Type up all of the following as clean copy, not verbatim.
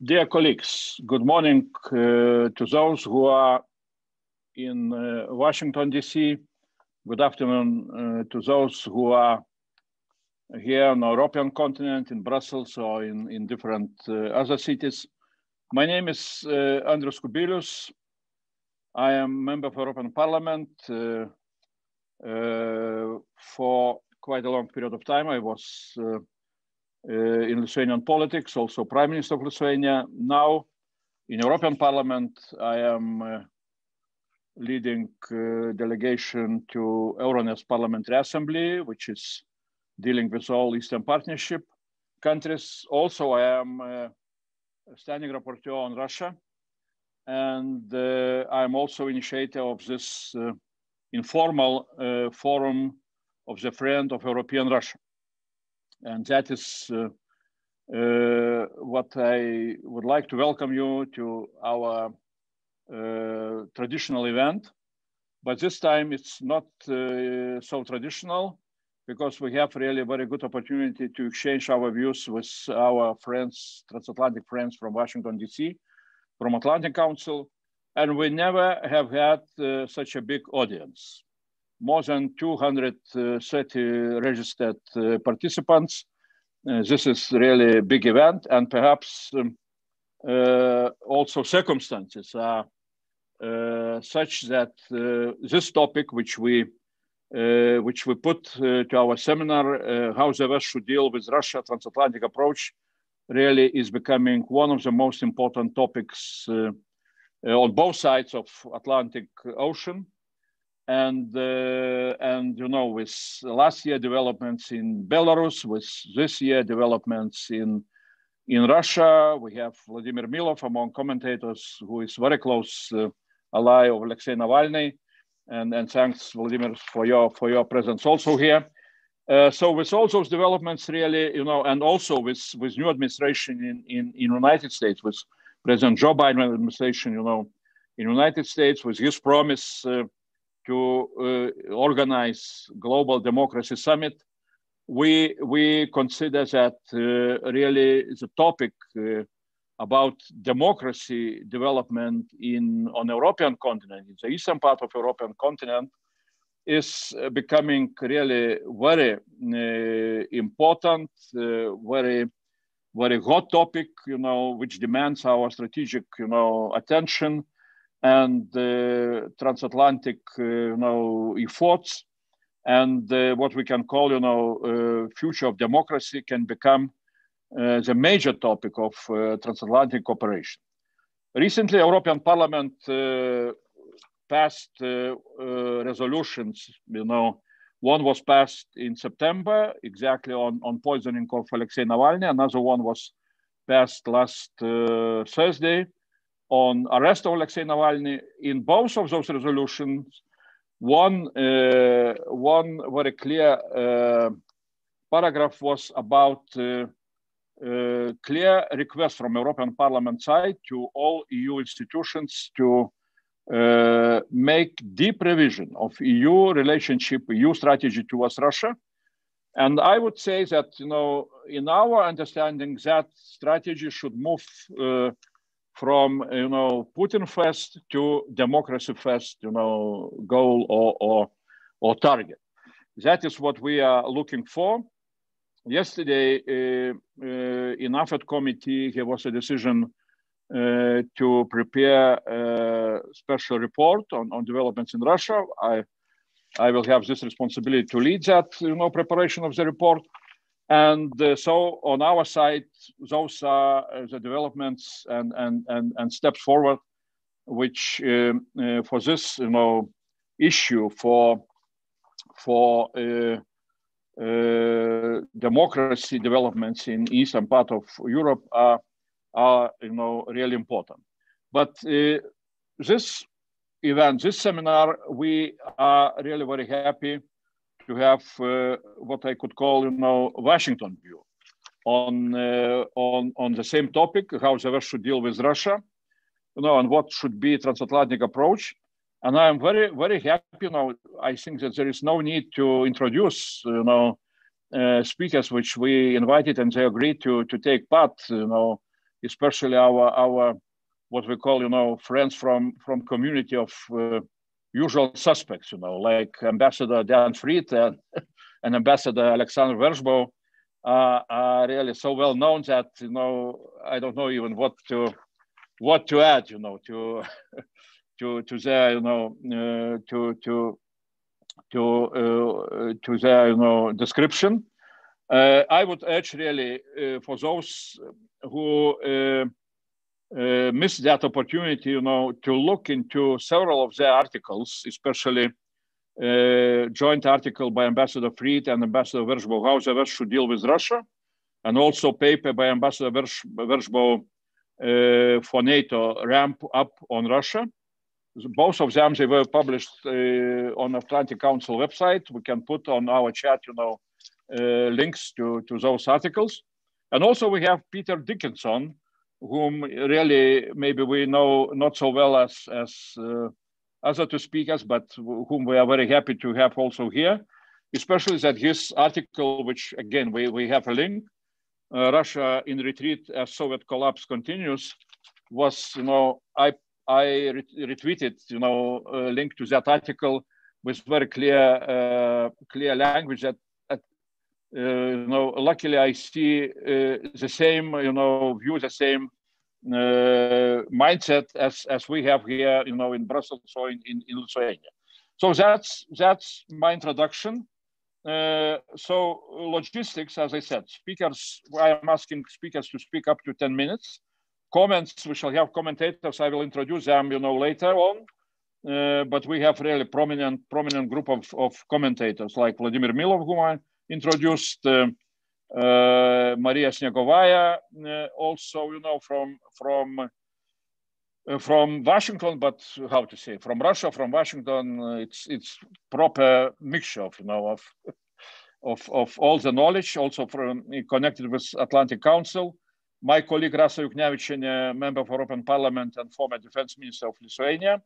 Dear colleagues, good morning to those who are in Washington, D.C. Good afternoon to those who are here on the European continent, in Brussels, or in different other cities. My name is Andrius KUBILIUS. I am member of European Parliament. For quite a long period of time, I was in Lithuanian politics, also Prime Minister of Lithuania. Now, in European Parliament, I am leading delegation to Euronest Parliamentary Assembly, which is dealing with all Eastern Partnership countries. Also, I am a standing rapporteur on Russia, and I am also initiator of this informal forum of the Friend of European Russia. And that is what I would like to welcome you to our traditional event. But this time it's not so traditional, because we have really a very good opportunity to exchange our views with our friends, transatlantic friends from Washington, D.C., from Atlantic Council. And we never have had such a big audience. More than 230 registered participants. This is really a big event, and perhaps also circumstances are such that this topic, which we put to our seminar, how the West should deal with Russia transatlantic approach, really is becoming one of the most important topics on both sides of Atlantic Ocean. And you know, with last year developments in Belarus, with this year developments in Russia, we have Vladimir MILOV among commentators, who is very close ally of Alexei Navalny, and thanks, Vladimir, for your presence also here. So with all those developments, really, you know, and also with new administration in United States, with President Joe Biden administration, you know, in United States, with his promise to organize Global Democracy Summit, we consider that really the topic about democracy development on the European continent, in the eastern part of European continent, is becoming really very important, very hot topic, you know, which demands our strategic, you know, attention and transatlantic, you know, efforts, and what we can call, you know, future of democracy can become the major topic of transatlantic cooperation. Recently, European Parliament passed resolutions. You know, one was passed in September, exactly on poisoning of Alexei Navalny. Another one was passed last Thursday on arrest of Alexei Navalny. In both of those resolutions, one very clear paragraph was about clear request from European Parliament side to all EU institutions to make deep revision of EU relationship, EU strategy towards Russia. And I would say that, you know, in our understanding, that strategy should move from, you know, Putin first to democracy first, you know, goal or target. That is what we are looking for. Yesterday, in AFET committee, there was a decision to prepare a special report on developments in Russia. I will have this responsibility to lead that, you know, preparation of the report. And so on our side, those are the developments and steps forward, which for this, you know, issue for democracy developments in eastern part of Europe are, you know, really important. But this event, this seminar, we are really very happy to have what I could call, you know, Washington view on the same topic, how the West should deal with Russia, you know, and what should be transatlantic approach. And I am very, very happy, you know, I think that there is no need to introduce, you know, speakers which we invited and they agreed to take part, you know, especially our what we call, friends from community of usual suspects, like Ambassador Dan Fried and Ambassador Alexander VERSHBOW are really so well known that, I don't know even what to add, to their, to their, description. I would urge really for those who missed that opportunity, to look into several of their articles, especially joint article by Ambassador Fried and Ambassador VERSHBOW, how the West should deal with Russia, and also paper by Ambassador VERSHBOW for NATO, ramp up on Russia. Both of them, they were published on Atlantic Council website. We can put on our chat, links to those articles. And also we have Peter Dickinson, whom really maybe we know not so well as other two speakers, but whom we are very happy to have also here, especially that his article, which again, we have a link, Russia in retreat as Soviet collapse continues, was, I retweeted, a link to that article with very clear language that, luckily I see the same, view, the same mindset as we have here, in Brussels or in Lithuania. So that's my introduction. So logistics, as I said, speakers, I am asking speakers to speak up to 10 minutes. Comments, we shall have commentators. I will introduce them, later on. But we have really prominent group of commentators like Vladimir Milov, whom I introduced, Maia SNEGOVAYA, also, from Washington, but how to say, from Russia, from Washington, it's proper mixture of all the knowledge, also connected with Atlantic Council. My colleague Rasa JUKNEVIČIENŽ, member of European Parliament and former Defense Minister of Lithuania.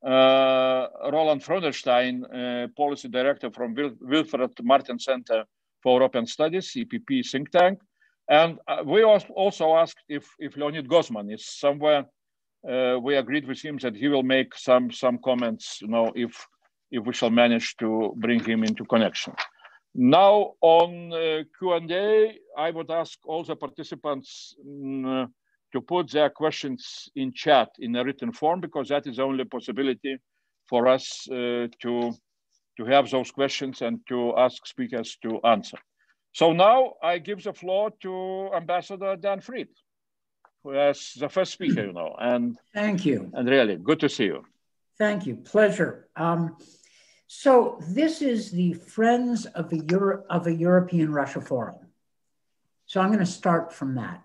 Roland FREUDENSTEIN, policy director from Wilfried Martens Center for European Studies, EPP think tank. And we also asked if Leonid GOZMAN is somewhere. We agreed with him that he will make some comments, if we shall manage to bring him into connection. Now on Q&A, I would ask all the participants to put their questions in chat in a written form, because that is the only possibility for us to have those questions and to ask speakers to answer. So now I give the floor to Ambassador Dan Fried, who is the first speaker, and thank you. And really good to see you. Thank you, pleasure. So this is the Friends of a European Russia Forum. So I'm going to start from that.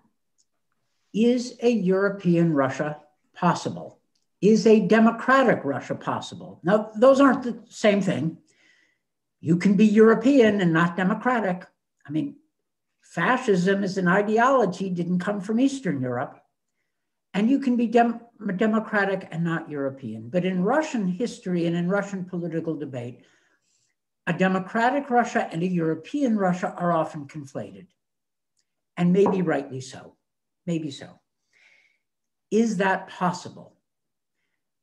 Is a European Russia possible? Is a democratic Russia possible? Now, those aren't the same thing. You can be European and not democratic. I mean, fascism as an ideology didn't come from Eastern Europe. And you can be democratic and not European. But in Russian history and in Russian political debate, a democratic Russia and a European Russia are often conflated. And maybe rightly so. Maybe so. Is that possible?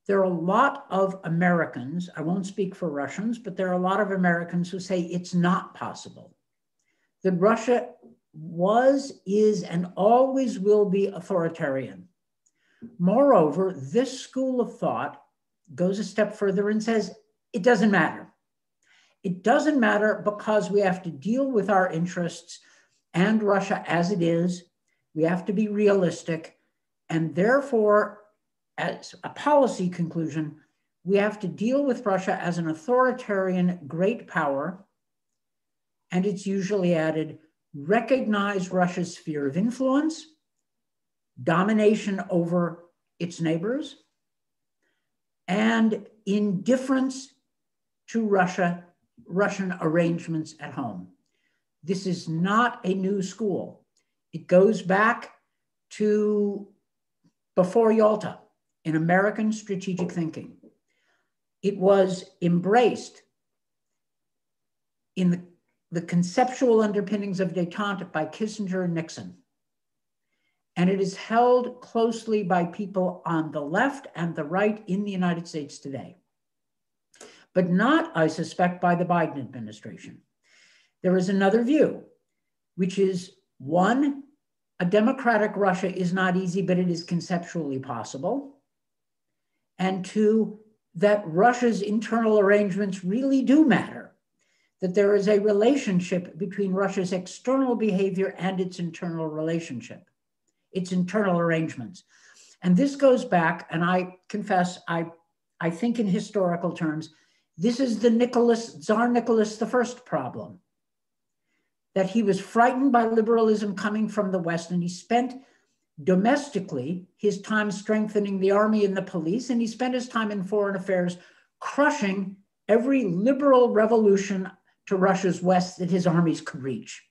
There are a lot of Americans, I won't speak for Russians, but there are a lot of Americans who say it's not possible. That Russia was, is, and always will be authoritarian. Moreover, this school of thought goes a step further and says, it doesn't matter. It doesn't matter because we have to deal with our interests and Russia as it is. We have to be realistic. And therefore, as a policy conclusion, we have to deal with Russia as an authoritarian great power. And it's usually added, recognize Russia's sphere of influence, domination over its neighbors, and indifference to Russian arrangements at home. This is not a new school. It goes back to before Yalta in American strategic thinking. It was embraced in the conceptual underpinnings of détente by Kissinger and Nixon. and it is held closely by people on the left and the right in the United States today, but not, I suspect, by the Biden administration. There is another view, which is one, a democratic Russia is not easy, but it is conceptually possible. And two, that Russia's internal arrangements really do matter, that there is a relationship between Russia's external behavior and its internal relationship, its internal arrangements. And this goes back, and I confess, I think in historical terms, this is the Tsar Nicholas I problem, that he was frightened by liberalism coming from the West, and he spent domestically his time strengthening the army and the police, and he spent his time in foreign affairs crushing every liberal revolution to Russia's west that his armies could reach.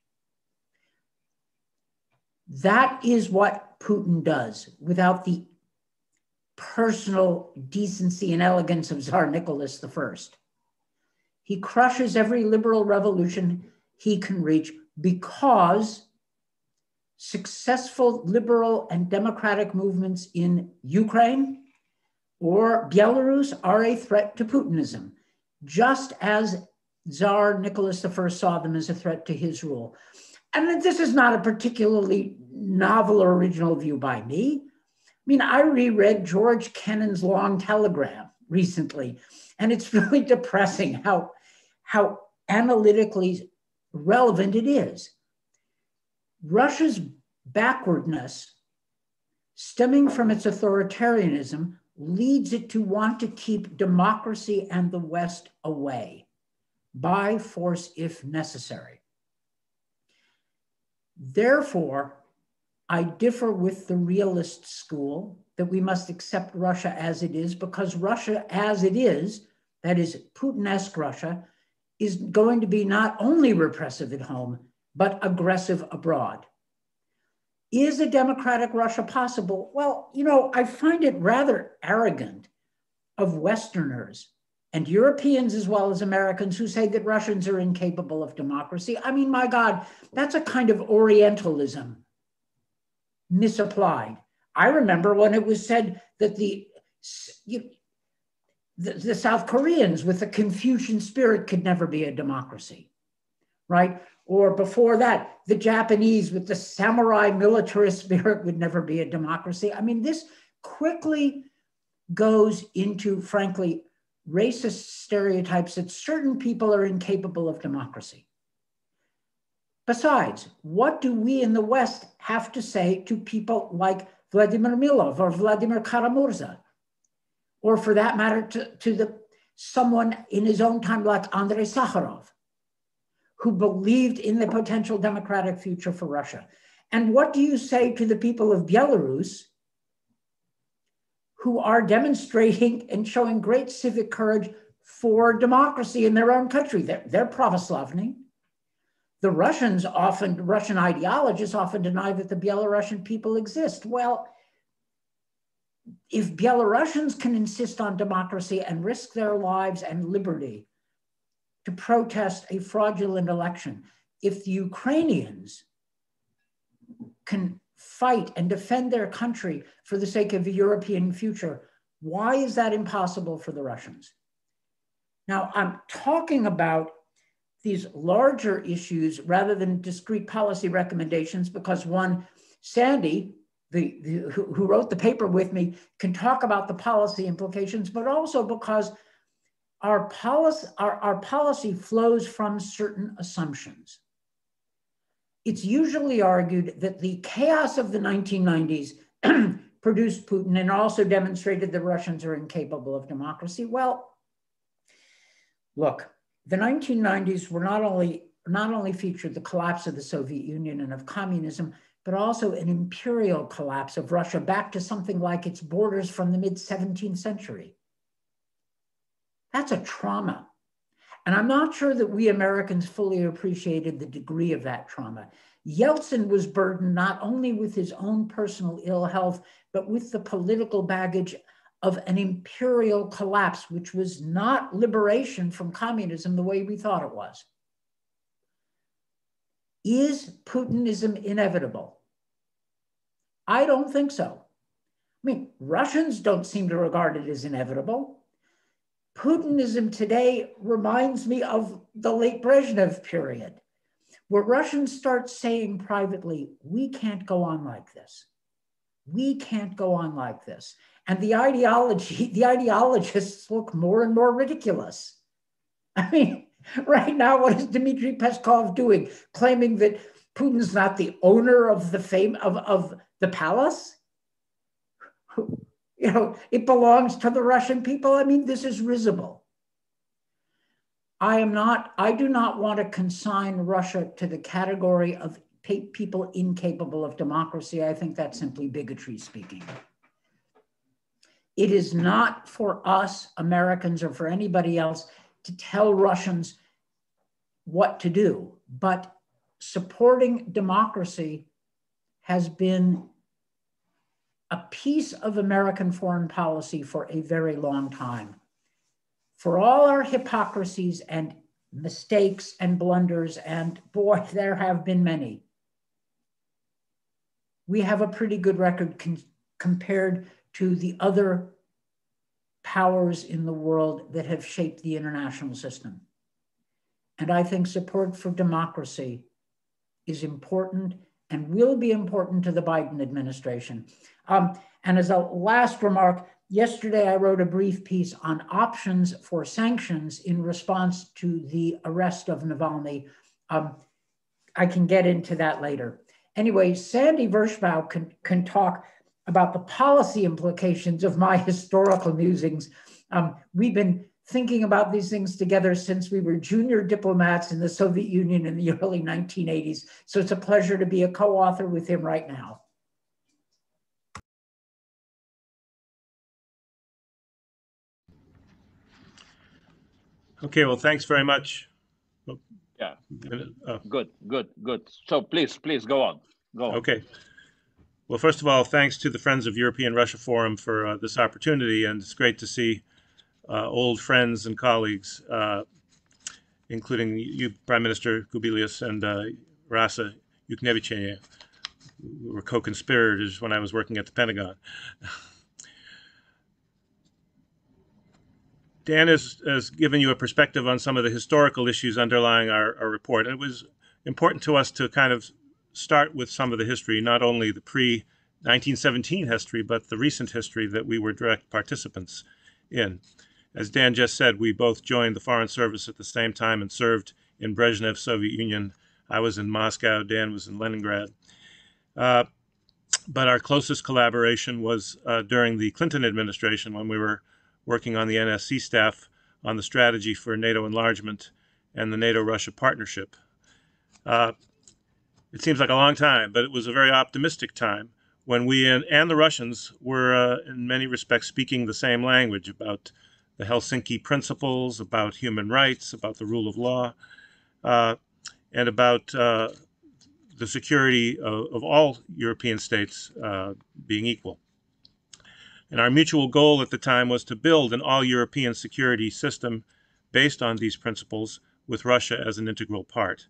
That is what Putin does without the personal decency and elegance of Tsar Nicholas I. He crushes every liberal revolution he can reach because successful liberal and democratic movements in Ukraine or Belarus are a threat to Putinism, just as Tsar Nicholas I saw them as a threat to his rule. And this is not a particularly novel or original view by me. I mean, I reread George Kennan's Long Telegram recently, and it's really depressing how analytically relevant it is. Russia's backwardness, stemming from its authoritarianism, leads it to want to keep democracy and the West away, by force if necessary. Therefore, I differ with the realist school that we must accept Russia as it is, because Russia as it is, that is Putin-esque Russia, is going to be not only repressive at home, but aggressive abroad. Is a democratic Russia possible? Well, you know, I find it rather arrogant of Westerners and Europeans as well as Americans who say that Russians are incapable of democracy. I mean, my God, that's a kind of Orientalism misapplied. I remember when it was said that the South Koreans with the Confucian spirit could never be a democracy, right? Or before that, the Japanese with the samurai militarist spirit would never be a democracy. I mean, this quickly goes into, frankly, racist stereotypes that certain people are incapable of democracy. Besides, what do we in the West have to say to people like Vladimir Milov or Vladimir Kara-Murza? Or for that matter, to someone in his own time like Andrei Sakharov, who believed in the potential democratic future for Russia. And what do you say to the people of Belarus who are demonstrating and showing great civic courage for democracy in their own country? They're pravoslavny. The Russian ideologists often deny that the Belarusian people exist. Well, if Belarusians can insist on democracy and risk their lives and liberty to protest a fraudulent election, if the Ukrainians can fight and defend their country for the sake of a European future, why is that impossible for the Russians? Now, I'm talking about these larger issues rather than discrete policy recommendations because one, Sandy, who wrote the paper with me, can talk about the policy implications, but also because our policy flows from certain assumptions. It's usually argued that the chaos of the 1990s produced Putin and also demonstrated the Russians are incapable of democracy. Well, look, the 1990s were not only featured the collapse of the Soviet Union and of communism, but also an imperial collapse of Russia back to something like its borders from the mid-17th century. That's a trauma. And I'm not sure that we Americans fully appreciated the degree of that trauma. Yeltsin was burdened not only with his own personal ill health, but with the political baggage of an imperial collapse, which was not liberation from communism the way we thought it was. Is Putinism inevitable? I don't think so. I mean, Russians don't seem to regard it as inevitable. Putinism today reminds me of the late Brezhnev period, where Russians start saying privately, we can't go on like this. We can't go on like this. And the ideologists look more and more ridiculous. I mean, right now, what is Dmitry Peskov doing? Claiming that Putin's not the owner of the the palace? You know, it belongs to the Russian people. I mean, this is risible. I do not want to consign Russia to the category of people incapable of democracy. I think that's simply bigotry speaking. It is not for us, Americans, or for anybody else to tell Russians what to do, but supporting democracy has been a piece of American foreign policy for a very long time. For all our hypocrisies and mistakes and blunders, and boy, there have been many, we have a pretty good record compared to the other powers in the world that have shaped the international system. And I think support for democracy is important and will be important to the Biden administration. And as a last remark, yesterday I wrote a brief piece on options for sanctions in response to the arrest of Navalny. I can get into that later. Anyway, Sandy VERSHBOW can talk about the policy implications of my historical musings. We've been thinking about these things together since we were junior diplomats in the Soviet Union in the early 1980s. So it's a pleasure to be a co-author with him right now. Okay, well, thanks very much. Yeah, good. So please go on. Okay. Well, first of all, thanks to the Friends of European Russia Forum for this opportunity, and it's great to see old friends and colleagues, including you, Prime Minister KUBILIUS, and Rasa, JUKNEVIČIENḵ, who were co-conspirators when I was working at the Pentagon. Dan has given you a perspective on some of the historical issues underlying our report. And it was important to us to kind of start with some of the history, not only the pre-1917 history, but the recent history that we were direct participants in. As Dan just said, we both joined the Foreign Service at the same time and served in Brezhnev's Soviet Union. I was in Moscow, Dan was in Leningrad. But our closest collaboration was during the Clinton administration, when we were working on the NSC staff on the strategy for NATO enlargement and the NATO-Russia partnership. It seems like a long time, but it was a very optimistic time when we and the Russians were, in many respects, speaking the same language about the Helsinki principles, about human rights, about the rule of law, and about the security of all European states being equal. And our mutual goal at the time was to build an all-European security system based on these principles, with Russia as an integral part.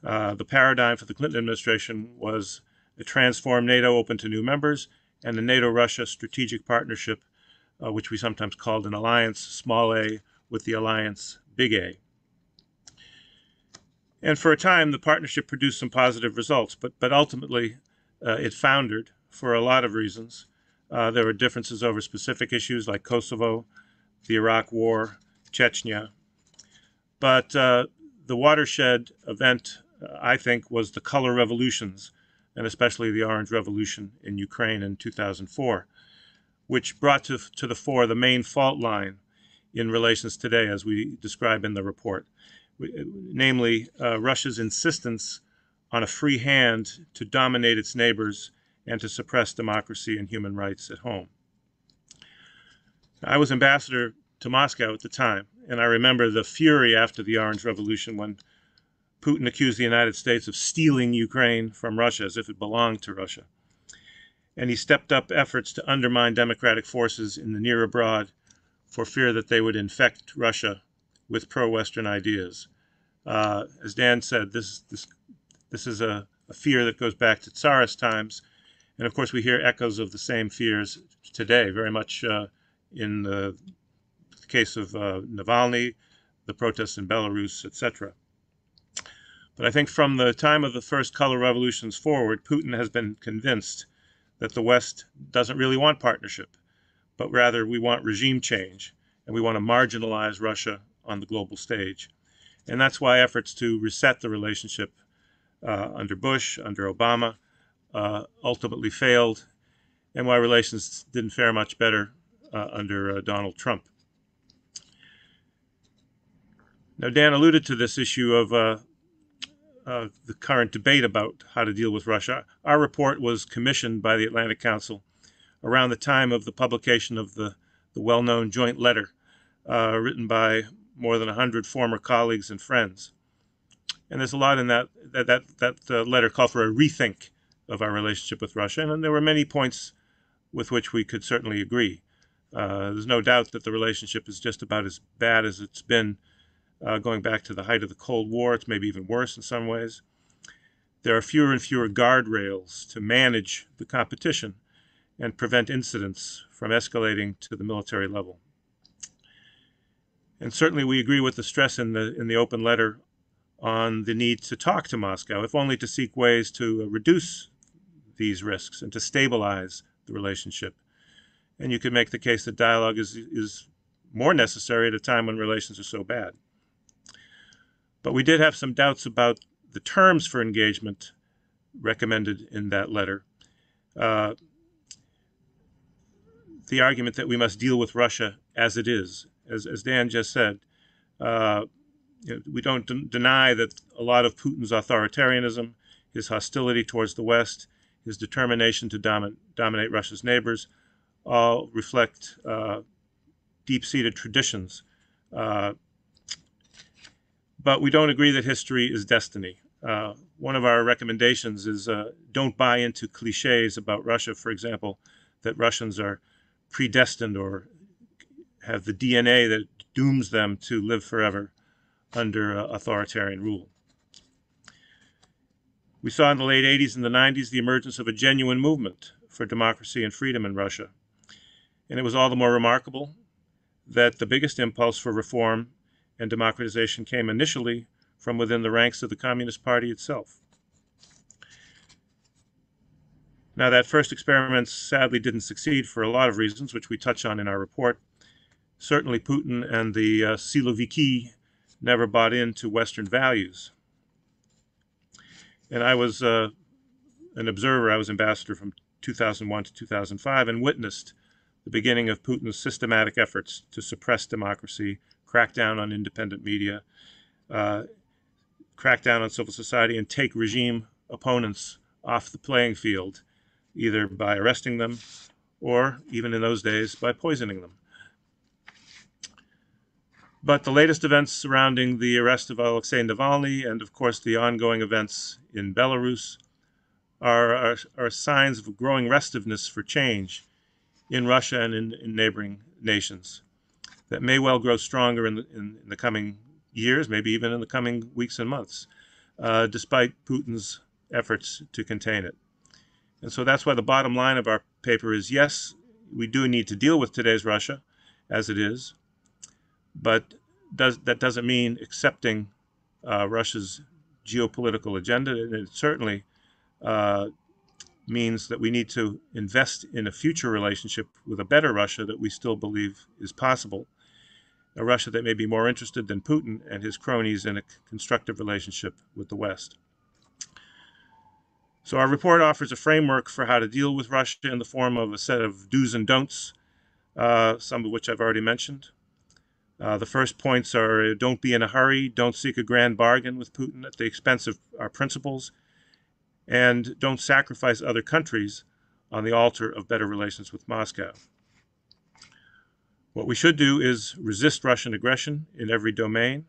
The paradigm for the Clinton administration was a transformed NATO open to new members, and the NATO-Russia strategic partnership, which we sometimes called an alliance, small a, with the alliance, big A. And for a time, the partnership produced some positive results, but ultimately it foundered for a lot of reasons. There were differences over specific issues like Kosovo, the Iraq War, Chechnya. But the watershed event, I think, was the color revolutions, and especially the Orange Revolution in Ukraine in 2004, which brought to the fore the main fault line in relations today, as we describe in the report, namely Russia's insistence on a free hand to dominate its neighbors and to suppress democracy and human rights at home. I was ambassador to Moscow at the time, and I remember the fury after the Orange Revolution when Putin accused the United States of stealing Ukraine from Russia as if it belonged to Russia. And he stepped up efforts to undermine democratic forces in the near abroad for fear that they would infect Russia with pro-Western ideas. As Dan said, this is a fear that goes back to Tsarist times, And of course, we hear echoes of the same fears today, very much in the case of Navalny, the protests in Belarus, etc. But I think from the time of the first color revolutions forward, Putin has been convinced that the West doesn't really want partnership, but rather we want regime change, and we want to marginalize Russia on the global stage. And that's why efforts to reset the relationship under Bush, under Obama, ultimately failed, and why relations didn't fare much better under Donald Trump. Now, Dan alluded to this issue of the current debate about how to deal with Russia. Our report was commissioned by the Atlantic Council around the time of the publication of the well-known joint letter written by more than 100 former colleagues and friends. And there's a lot in that letter called for a rethink of our relationship with Russia, and there were many points with which we could certainly agree. There's no doubt that the relationship is just about as bad as it's been going back to the height of the Cold War. It's maybe even worse in some ways. There are fewer and fewer guardrails to manage the competition and prevent incidents from escalating to the military level. And certainly we agree with the stress in the open letter on the need to talk to Moscow, if only to seek ways to reduce these risks and to stabilize the relationship. And you could make the case that dialogue is more necessary at a time when relations are so bad. But we did have some doubts about the terms for engagement recommended in that letter. The argument that we must deal with Russia as it is. As Dan just said, we don't deny that a lot of Putin's authoritarianism, his hostility towards the West, his determination to dominate Russia's neighbors, all reflect deep-seated traditions. But we don't agree that history is destiny. One of our recommendations is don't buy into cliches about Russia, for example, that Russians are predestined or have the DNA that dooms them to live forever under authoritarian rule. We saw in the late 80s and the 90s the emergence of a genuine movement for democracy and freedom in Russia. And it was all the more remarkable that the biggest impulse for reform and democratization came initially from within the ranks of the Communist Party itself. Now, that first experiment sadly didn't succeed for a lot of reasons, which we touch on in our report. Certainly, Putin and the Siloviki never bought into Western values. And I was an observer. I was ambassador from 2001 to 2005 and witnessed the beginning of Putin's systematic efforts to suppress democracy, crack down on independent media, crack down on civil society, and take regime opponents off the playing field, either by arresting them or, even in those days, by poisoning them. But the latest events surrounding the arrest of Alexei Navalny and, of course, the ongoing events in Belarus are signs of growing restiveness for change in Russia and in neighboring nations that may well grow stronger in the coming years, maybe even in the coming weeks and months, despite Putin's efforts to contain it. And so that's why the bottom line of our paper is, yes, we do need to deal with today's Russia as it is, but that doesn't mean accepting Russia's geopolitical agenda. And it certainly means that we need to invest in a future relationship with a better Russia that we still believe is possible, a Russia that may be more interested than Putin and his cronies in a constructive relationship with the West. So our report offers a framework for how to deal with Russia in the form of a set of do's and don'ts, some of which I've already mentioned. The first points are: don't be in a hurry, don't seek a grand bargain with Putin at the expense of our principles, and don't sacrifice other countries on the altar of better relations with Moscow. What we should do is resist Russian aggression in every domain.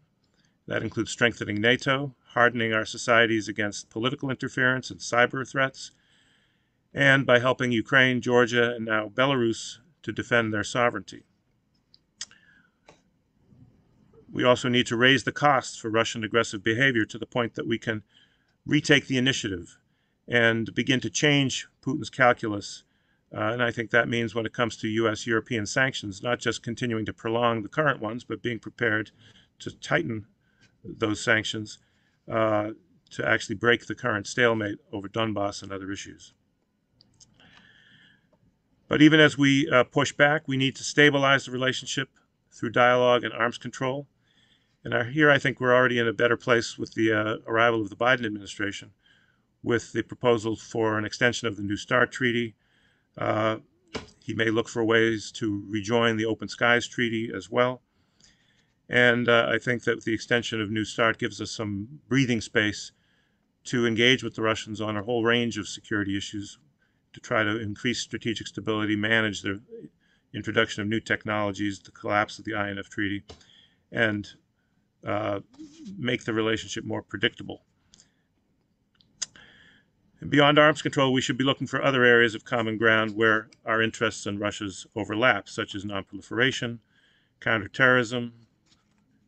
That includes strengthening NATO, hardening our societies against political interference and cyber threats, and by helping Ukraine, Georgia, and now Belarus to defend their sovereignty. We also need to raise the costs for Russian aggressive behavior to the point that we can retake the initiative and begin to change Putin's calculus. And I think that means when it comes to US-European sanctions, not just continuing to prolong the current ones, but being prepared to tighten those sanctions to actually break the current stalemate over Donbass and other issues. But even as we push back, we need to stabilize the relationship through dialogue and arms control. And here I think we're already in a better place with the arrival of the Biden administration, with the proposal for an extension of the New START Treaty. He may look for ways to rejoin the Open Skies Treaty as well. And I think that the extension of New START gives us some breathing space to engage with the Russians on a whole range of security issues, to try to increase strategic stability, manage the introduction of new technologies, the collapse of the INF Treaty, and make the relationship more predictable. And beyond arms control, we should be looking for other areas of common ground where our interests and Russia's overlap, such as non-proliferation, counterterrorism,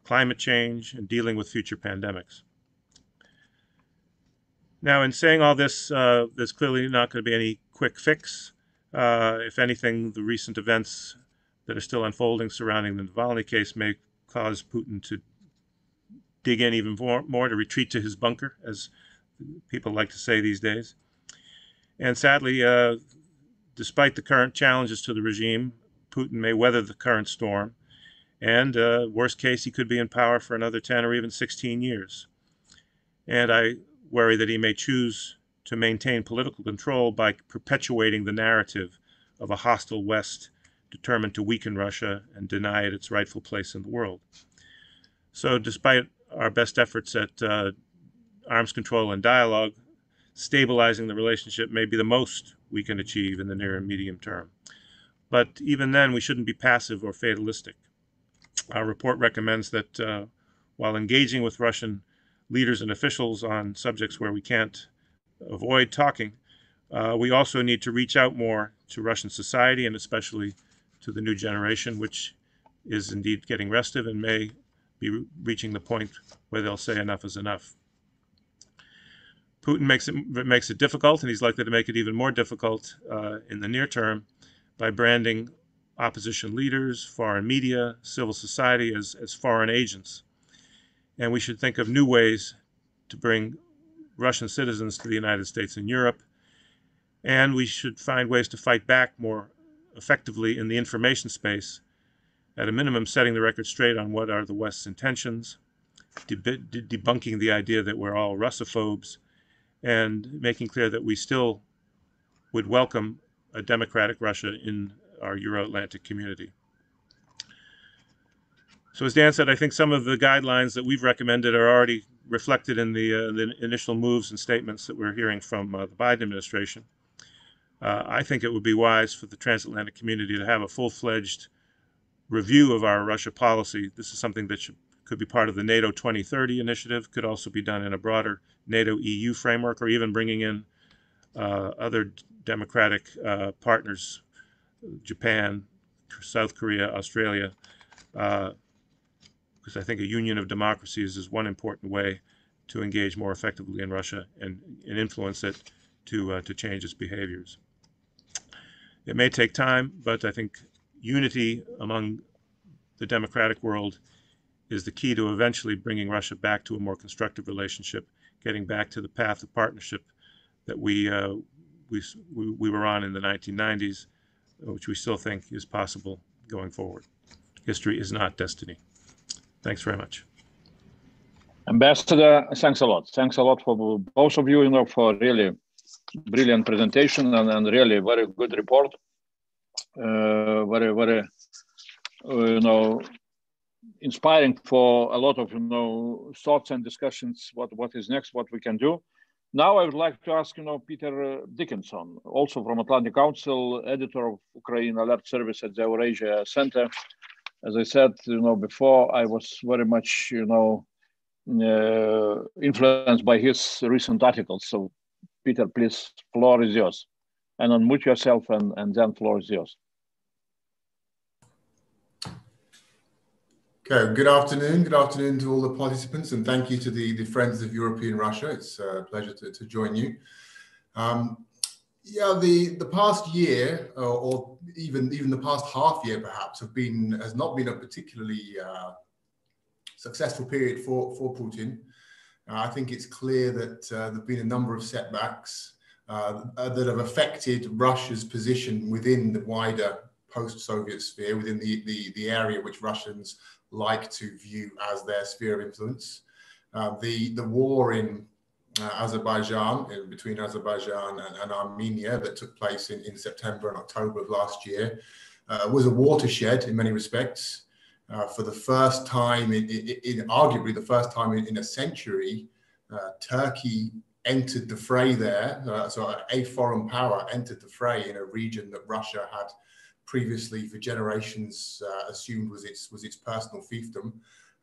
climate change, and dealing with future pandemics. Now, in saying all this, there's clearly not going to be any quick fix. If anything, the recent events that are still unfolding surrounding the Navalny case may cause Putin to dig in even more, to retreat to his bunker, as people like to say these days. And sadly, despite the current challenges to the regime, Putin may weather the current storm. And worst case, he could be in power for another 10 or even 16 years. And I worry that he may choose to maintain political control by perpetuating the narrative of a hostile West determined to weaken Russia and deny it its rightful place in the world. So despite our best efforts at arms control and dialogue, stabilizing the relationship may be the most we can achieve in the near and medium term. But even then, we shouldn't be passive or fatalistic. Our report recommends that while engaging with Russian leaders and officials on subjects where we can't avoid talking, we also need to reach out more to Russian society, and especially to the new generation, which is indeed getting restive and may be reaching the point where they'll say enough is enough. Putin makes it difficult, and he's likely to make it even more difficult in the near term by branding opposition leaders, foreign media, civil society as foreign agents. And we should think of new ways to bring Russian citizens to the United States and Europe. And we should find ways to fight back more effectively in the information space, at a minimum setting the record straight on what are the West's intentions, debunking the idea that we're all Russophobes, and making clear that we still would welcome a democratic Russia in our Euro-Atlantic community. So as Dan said, I think some of the guidelines that we've recommended are already reflected in the initial moves and statements that we're hearing from the Biden administration. I think it would be wise for the transatlantic community to have a full-fledged review of our Russia policy. This is something that could be part of the NATO 2030 initiative, could also be done in a broader NATO-EU framework, or even bringing in other democratic partners, Japan, South Korea, Australia, because I think a union of democracies is one important way to engage more effectively in Russia and influence it to change its behaviors. It may take time, but I think unity among the democratic world is the key to eventually bringing Russia back to a more constructive relationship, getting back to the path of partnership that we were on in the 1990s, which we still think is possible going forward. History is not destiny. Thanks very much. Ambassador, thanks a lot. Thanks a lot for both of you, for really brilliant presentation and really very good report. Very, inspiring for a lot of, thoughts and discussions, what is next, what we can do. Now I would like to ask, Peter Dickinson, also from Atlantic Council, editor of Ukraine Alert Service at the Eurasia Center. As I said, before, I was very much, influenced by his recent articles. So, Peter, please, floor is yours. And unmute yourself, and then floor is yours. Okay, good afternoon. Good afternoon to all the participants, and thank you to the Friends of European Russia. It's a pleasure to join you. Yeah, the past year, or even the past half year, perhaps, has not been a particularly successful period for Putin. I think it's clear that there've been a number of setbacks that have affected Russia's position within the wider post-Soviet sphere, within the area which Russians like to view as their sphere of influence. The war in Azerbaijan, between Azerbaijan and Armenia, that took place in September and October of last year, was a watershed in many respects. For the first time, arguably the first time in a century, Turkey entered the fray there. So a foreign power entered the fray in a region that Russia had previously, for generations, assumed was its personal fiefdom,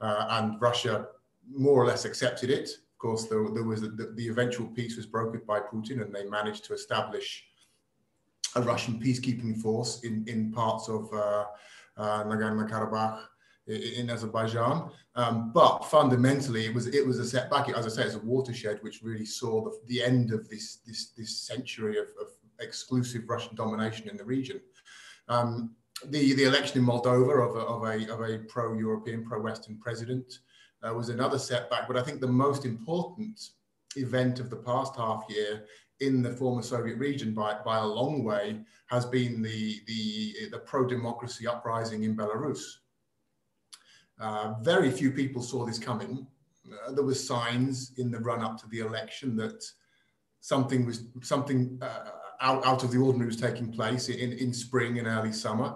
and Russia more or less accepted it. Of course, there was the eventual peace was brokered by Putin, and they managed to establish a Russian peacekeeping force in parts of Nagorno-Karabakh in Azerbaijan. But fundamentally, it was a setback. As I say, it's a watershed which really saw the end of this century of exclusive Russian domination in the region. The election in Moldova of a pro-European, pro-Western president was another setback, but I think the most important event of the past half year in the former Soviet region by a long way has been the pro-democracy uprising in Belarus. Very few people saw this coming. There were signs in the run-up to the election that something out of the ordinary was taking place in spring and early summer.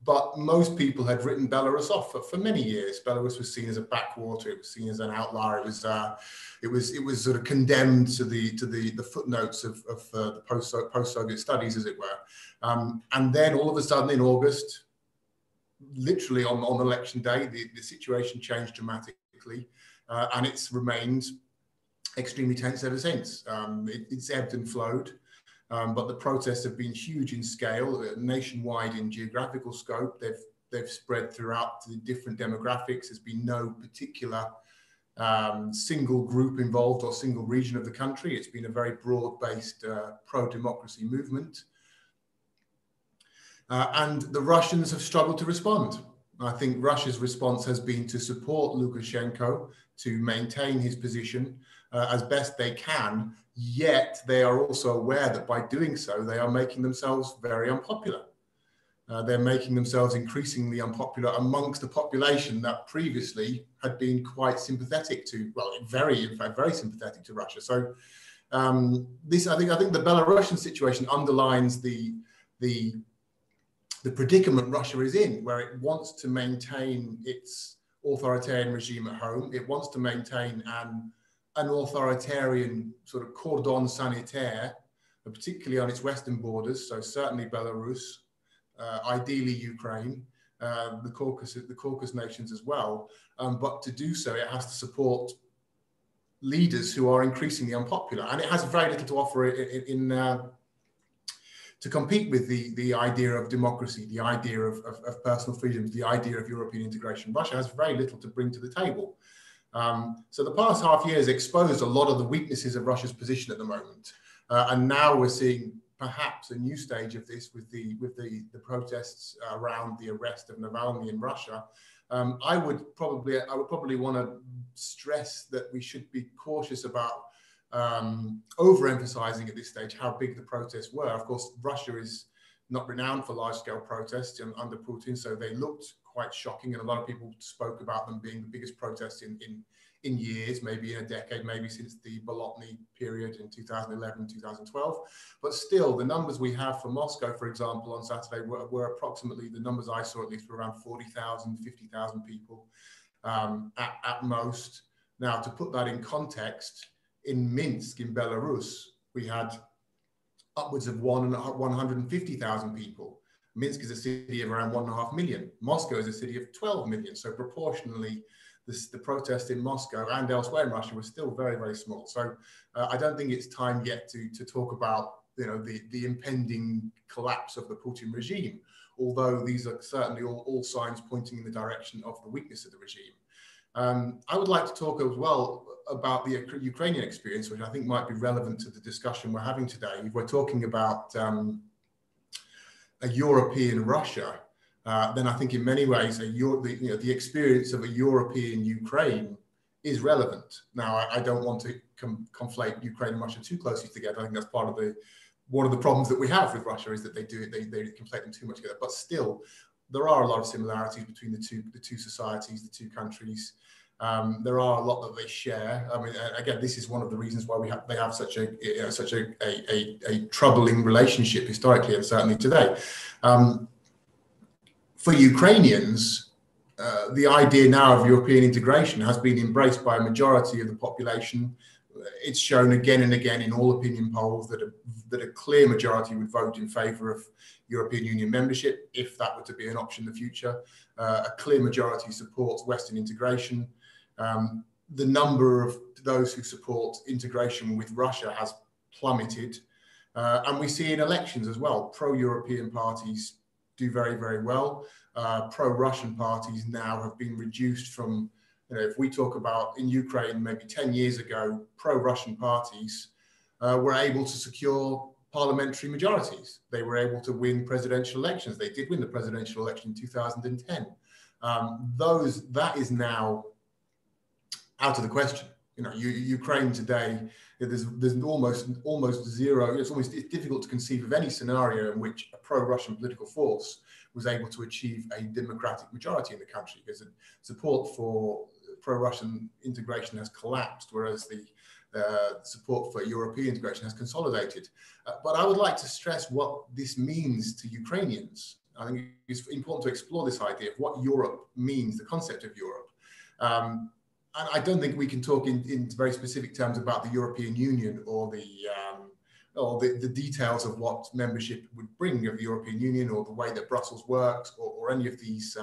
But most people had written Belarus off for many years. Belarus was seen as a backwater. It was seen as an outlier. It was sort of condemned to the footnotes of the post-Soviet studies, as it were. And then all of a sudden in August, literally on election day, the situation changed dramatically, and it's remained extremely tense ever since. It's ebbed and flowed. But the protests have been huge in scale, nationwide in geographical scope. They've spread throughout the different demographics. There's been no particular single group involved or single region of the country. It's been a very broad-based pro-democracy movement. And the Russians have struggled to respond. I think Russia's response has been to support Lukashenko, to maintain his position as best they can, yet they are also aware that by doing so, they are making themselves very unpopular. They're making themselves increasingly unpopular amongst a population that previously had been quite sympathetic to, well, in fact, very sympathetic to Russia. So I think the Belarusian situation underlines the predicament Russia is in, where it wants to maintain its authoritarian regime at home. It wants to maintain an authoritarian sort of cordon sanitaire, particularly on its western borders. So certainly Belarus, ideally Ukraine, the Caucasus nations as well. But to do so, it has to support leaders who are increasingly unpopular, and it has very little to offer to compete with the idea of democracy, the idea of personal freedoms, the idea of European integration. Russia has very little to bring to the table. So the past half year has exposed a lot of the weaknesses of Russia's position at the moment. And now we're seeing perhaps a new stage of this with the protests around the arrest of Navalny in Russia. I would probably want to stress that we should be cautious about overemphasizing at this stage how big the protests were. Of course, Russia is not renowned for large-scale protests under Putin, so they looked quite shocking, and a lot of people spoke about them being the biggest protests in years, maybe in a decade, maybe since the Bolotny period in 2011, 2012. But still, the numbers we have for Moscow, for example, on Saturday were approximately, the numbers I saw at least, were around 40,000, 50,000 people at most. Now, to put that in context, in Minsk, in Belarus, we had upwards of 150,000 people. Minsk is a city of around 1.5 million. Moscow is a city of 12 million. So proportionally, the protest in Moscow and elsewhere in Russia was still very, very small. So I don't think it's time yet to talk about the impending collapse of the Putin regime, although these are certainly all signs pointing in the direction of the weakness of the regime. I would like to talk as well about the Ukrainian experience, which I think might be relevant to the discussion we're having today. If we're talking about a European Russia, then I think in many ways the experience of a European Ukraine is relevant. Now, I don't want to conflate Ukraine and Russia too closely together. I think that's part of one of the problems that we have with Russia is that they conflate them too much together. But still, there are a lot of similarities between the two societies, the two countries. There are a lot that they share. I mean, again, this is one of the reasons why they have such a troubling relationship historically and certainly today. For Ukrainians, the idea now of European integration has been embraced by a majority of the population. It's shown again and again in all opinion polls that a clear majority would vote in favour of European Union membership, if that were to be an option in the future. A clear majority supports Western integration. The number of those who support integration with Russia has plummeted. And we see in elections as well, pro-European parties do very, very well. Pro-Russian parties now have been reduced from, if we talk about in Ukraine, maybe 10 years ago, pro-Russian parties were able to secure parliamentary majorities. They were able to win presidential elections. They did win the presidential election in 2010. That is now out of the question. Ukraine today, there's almost zero. It's difficult to conceive of any scenario in which a pro-Russian political force was able to achieve a democratic majority in the country, because the support for pro-Russian integration has collapsed, whereas the support for European integration has consolidated. But I would like to stress what this means to Ukrainians. I think it's important to explore this idea of what Europe means, the concept of Europe. And I don't think we can talk in very specific terms about the European Union or the details of what membership would bring of the European Union, or the way that Brussels works, or any of these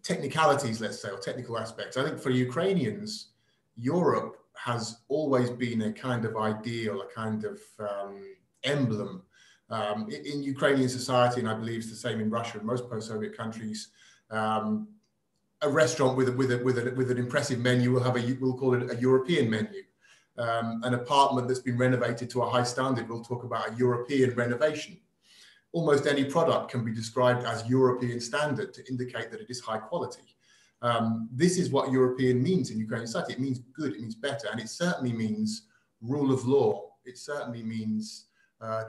technicalities, let's say, or technical aspects. I think for Ukrainians, Europe has always been a kind of ideal, a kind of emblem in Ukrainian society, and I believe it's the same in Russia and most post-Soviet countries. A restaurant with an impressive menu we'll call it a European menu. An apartment that's been renovated to a high standard, we'll talk about a European renovation. Almost any product can be described as European standard to indicate that it is high quality. This is what European means in Ukrainian society. It means good, it means better, and it certainly means rule of law. It certainly means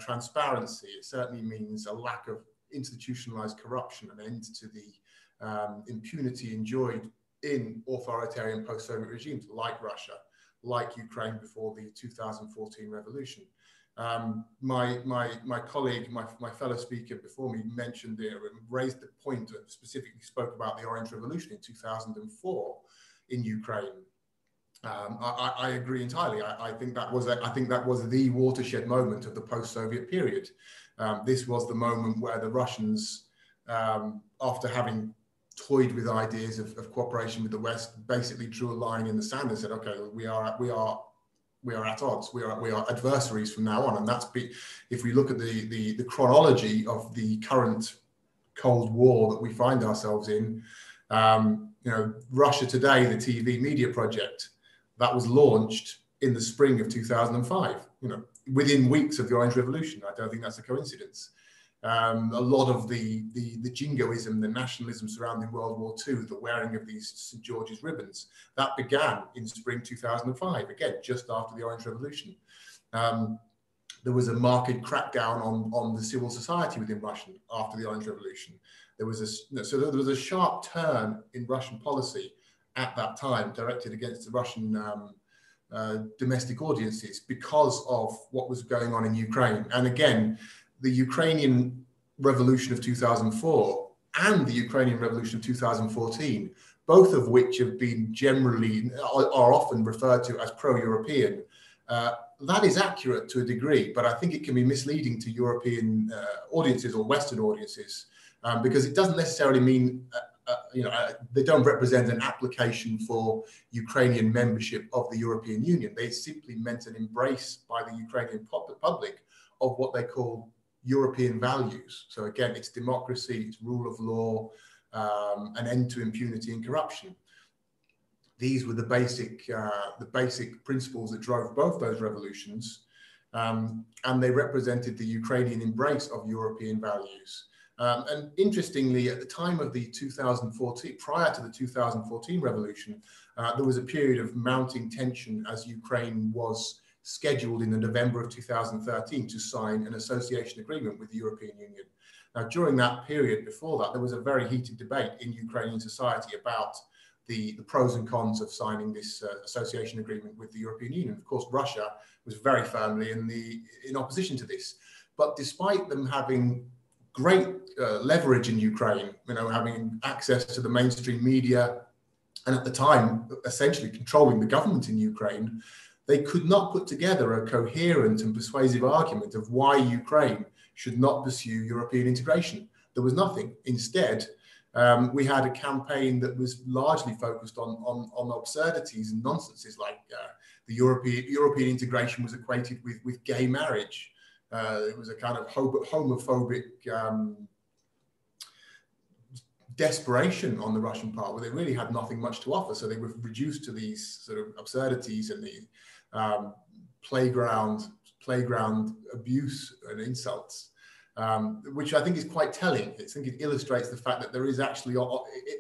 transparency. It certainly means a lack of institutionalized corruption, an end to the impunity enjoyed in authoritarian post-Soviet regimes like Russia, like Ukraine before the 2014 revolution. My colleague, my fellow speaker before me mentioned raised the point, specifically spoke about the Orange Revolution in 2004 in Ukraine. I agree entirely. I think that was the watershed moment of the post-Soviet period. This was the moment where the Russians, after having toyed with ideas of cooperation with the West, basically drew a line in the sand and said, "Okay, we are at odds. We are adversaries from now on." And if we look at the chronology of the current Cold War that we find ourselves in, Russia Today, the TV media project, that was launched in the spring of 2005. Within weeks of the Orange Revolution. I don't think that's a coincidence. A lot of the jingoism, the nationalism surrounding World War II, the wearing of these St. George's ribbons, that began in spring 2005, again, just after the Orange Revolution. There was a marked crackdown on the civil society within Russia after the Orange Revolution. There was a sharp turn in Russian policy at that time directed against the Russian domestic audiences because of what was going on in Ukraine. And again, the Ukrainian Revolution of 2004 and the Ukrainian Revolution of 2014, both of which have been are often referred to as pro-European, that is accurate to a degree, but I think it can be misleading to European audiences or Western audiences because it doesn't necessarily mean, they don't represent an application for Ukrainian membership of the European Union. They simply meant an embrace by the Ukrainian public of what they call European values. So again, it's democracy, it's rule of law, an end to impunity and corruption. These were the basic principles that drove both those revolutions, and they represented the Ukrainian embrace of European values. And interestingly, at the time of the 2014, prior to the 2014 revolution, there was a period of mounting tension as Ukraine was scheduled in November of 2013 to sign an association agreement with the European Union. Now, during that period before that, there was a very heated debate in Ukrainian society about the pros and cons of signing this association agreement with the European Union. Of course, Russia was very firmly in opposition to this. But despite them having great leverage in Ukraine, having access to the mainstream media, and at the time, essentially controlling the government in Ukraine, they could not put together a coherent and persuasive argument of why Ukraine should not pursue European integration. There was nothing. Instead, we had a campaign that was largely focused on absurdities and nonsenses, like the European integration was equated with gay marriage. It was a kind of homophobic desperation on the Russian part, where they really had nothing much to offer. So they were reduced to these sort of absurdities and the playground abuse and insults, which I think is quite telling. I think it illustrates the fact that there is actually,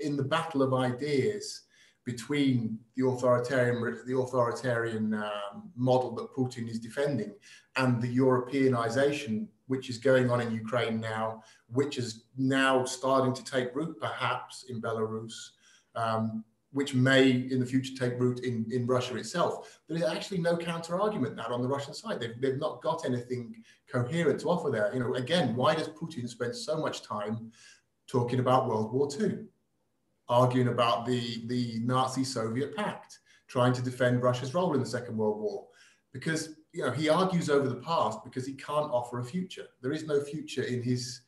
in the battle of ideas between the authoritarian model that Putin is defending and the Europeanization which is going on in Ukraine now, which is now starting to take root perhaps in Belarus, which may in the future take root in Russia itself. There is actually no counter argument now on the Russian side. They've not got anything coherent to offer there. Again, why does Putin spend so much time talking about World War II? Arguing about the Nazi-Soviet pact, trying to defend Russia's role in the Second World War. Because he argues over the past because he can't offer a future. There is no future in his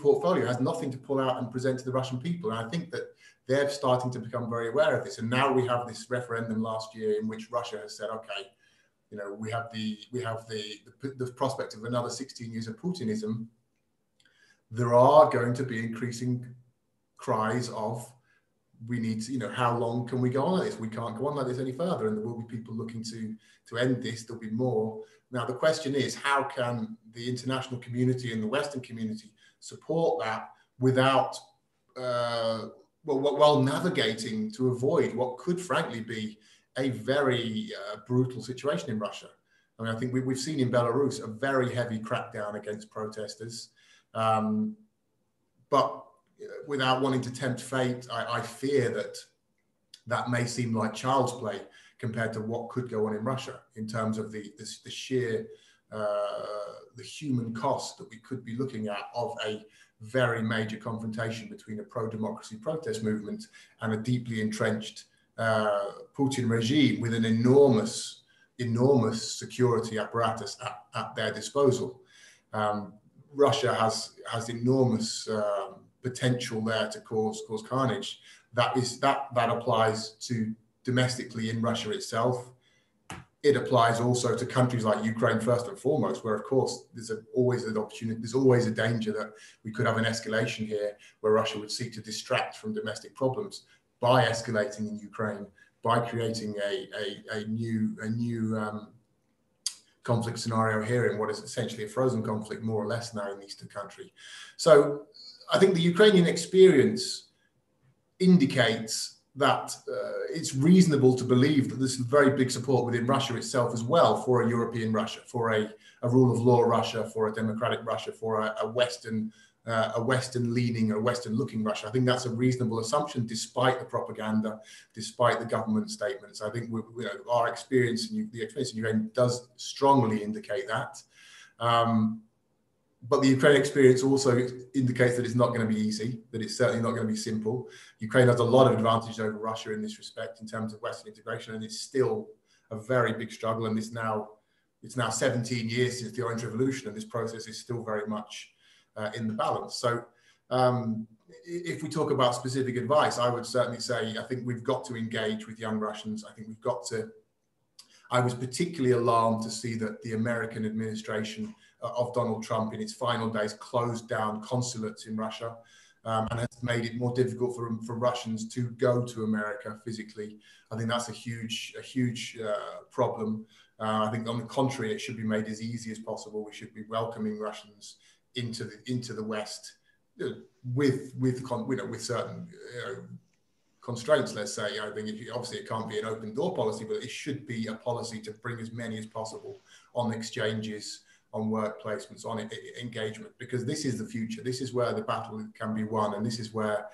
portfolio. It has nothing to pull out and present to the Russian people. And I think that they're starting to become very aware of this. And now we have this referendum last year in which Russia has said, okay, we have the prospect of another 16 years of Putinism. There are going to be increasing cries of, we need to, how long can we go on like this? We can't go on like this any further. And there will be people looking to end this. There'll be more. Now, the question is, how can the international community and the Western community support that without, while navigating to avoid what could frankly be a very brutal situation in Russia? I mean, I think we've seen in Belarus a very heavy crackdown against protesters. But without wanting to tempt fate, I fear that may seem like child's play compared to what could go on in Russia in terms of the sheer, the human cost that we could be looking at of a very major confrontation between a pro-democracy protest movement and a deeply entrenched Putin regime with an enormous security apparatus at their disposal. Russia has enormous potential there to cause carnage. That applies to domestically in Russia itself. It applies also to countries like Ukraine first and foremost, where of course there's always an opportunity, there's always a danger that we could have an escalation here, where Russia would seek to distract from domestic problems by escalating in Ukraine, by creating a new conflict scenario here in what is essentially a frozen conflict, more or less now in the eastern country. So I think the Ukrainian experience indicates that it's reasonable to believe that there's very big support within Russia itself as well for a European Russia, for a rule of law Russia, for a democratic Russia, for a Western leaning, a Western looking Russia. I think that's a reasonable assumption, despite the propaganda, despite the government statements. I think our experience, the experience in Ukraine does strongly indicate that. But the Ukraine experience also indicates that it's not going to be easy, that it's certainly not going to be simple. Ukraine has a lot of advantage over Russia in this respect in terms of Western integration, and it's still a very big struggle. And it's now 17 years since the Orange Revolution, and this process is still very much in the balance. So if we talk about specific advice, I would certainly say, I think we've got to engage with young Russians. I think we've got to, I was particularly alarmed to see that the American administration of Donald Trump in its final days closed down consulates in Russia. and has made it more difficult for Russians to go to America physically. I think that's a huge problem. I think on the contrary, it should be made as easy as possible. We should be welcoming Russians into the West with certain constraints. Let's say, I think obviously it can't be an open door policy, but it should be a policy to bring as many as possible on exchanges, on work placements, on engagement, because this is the future. This is where the battle can be won, and this is where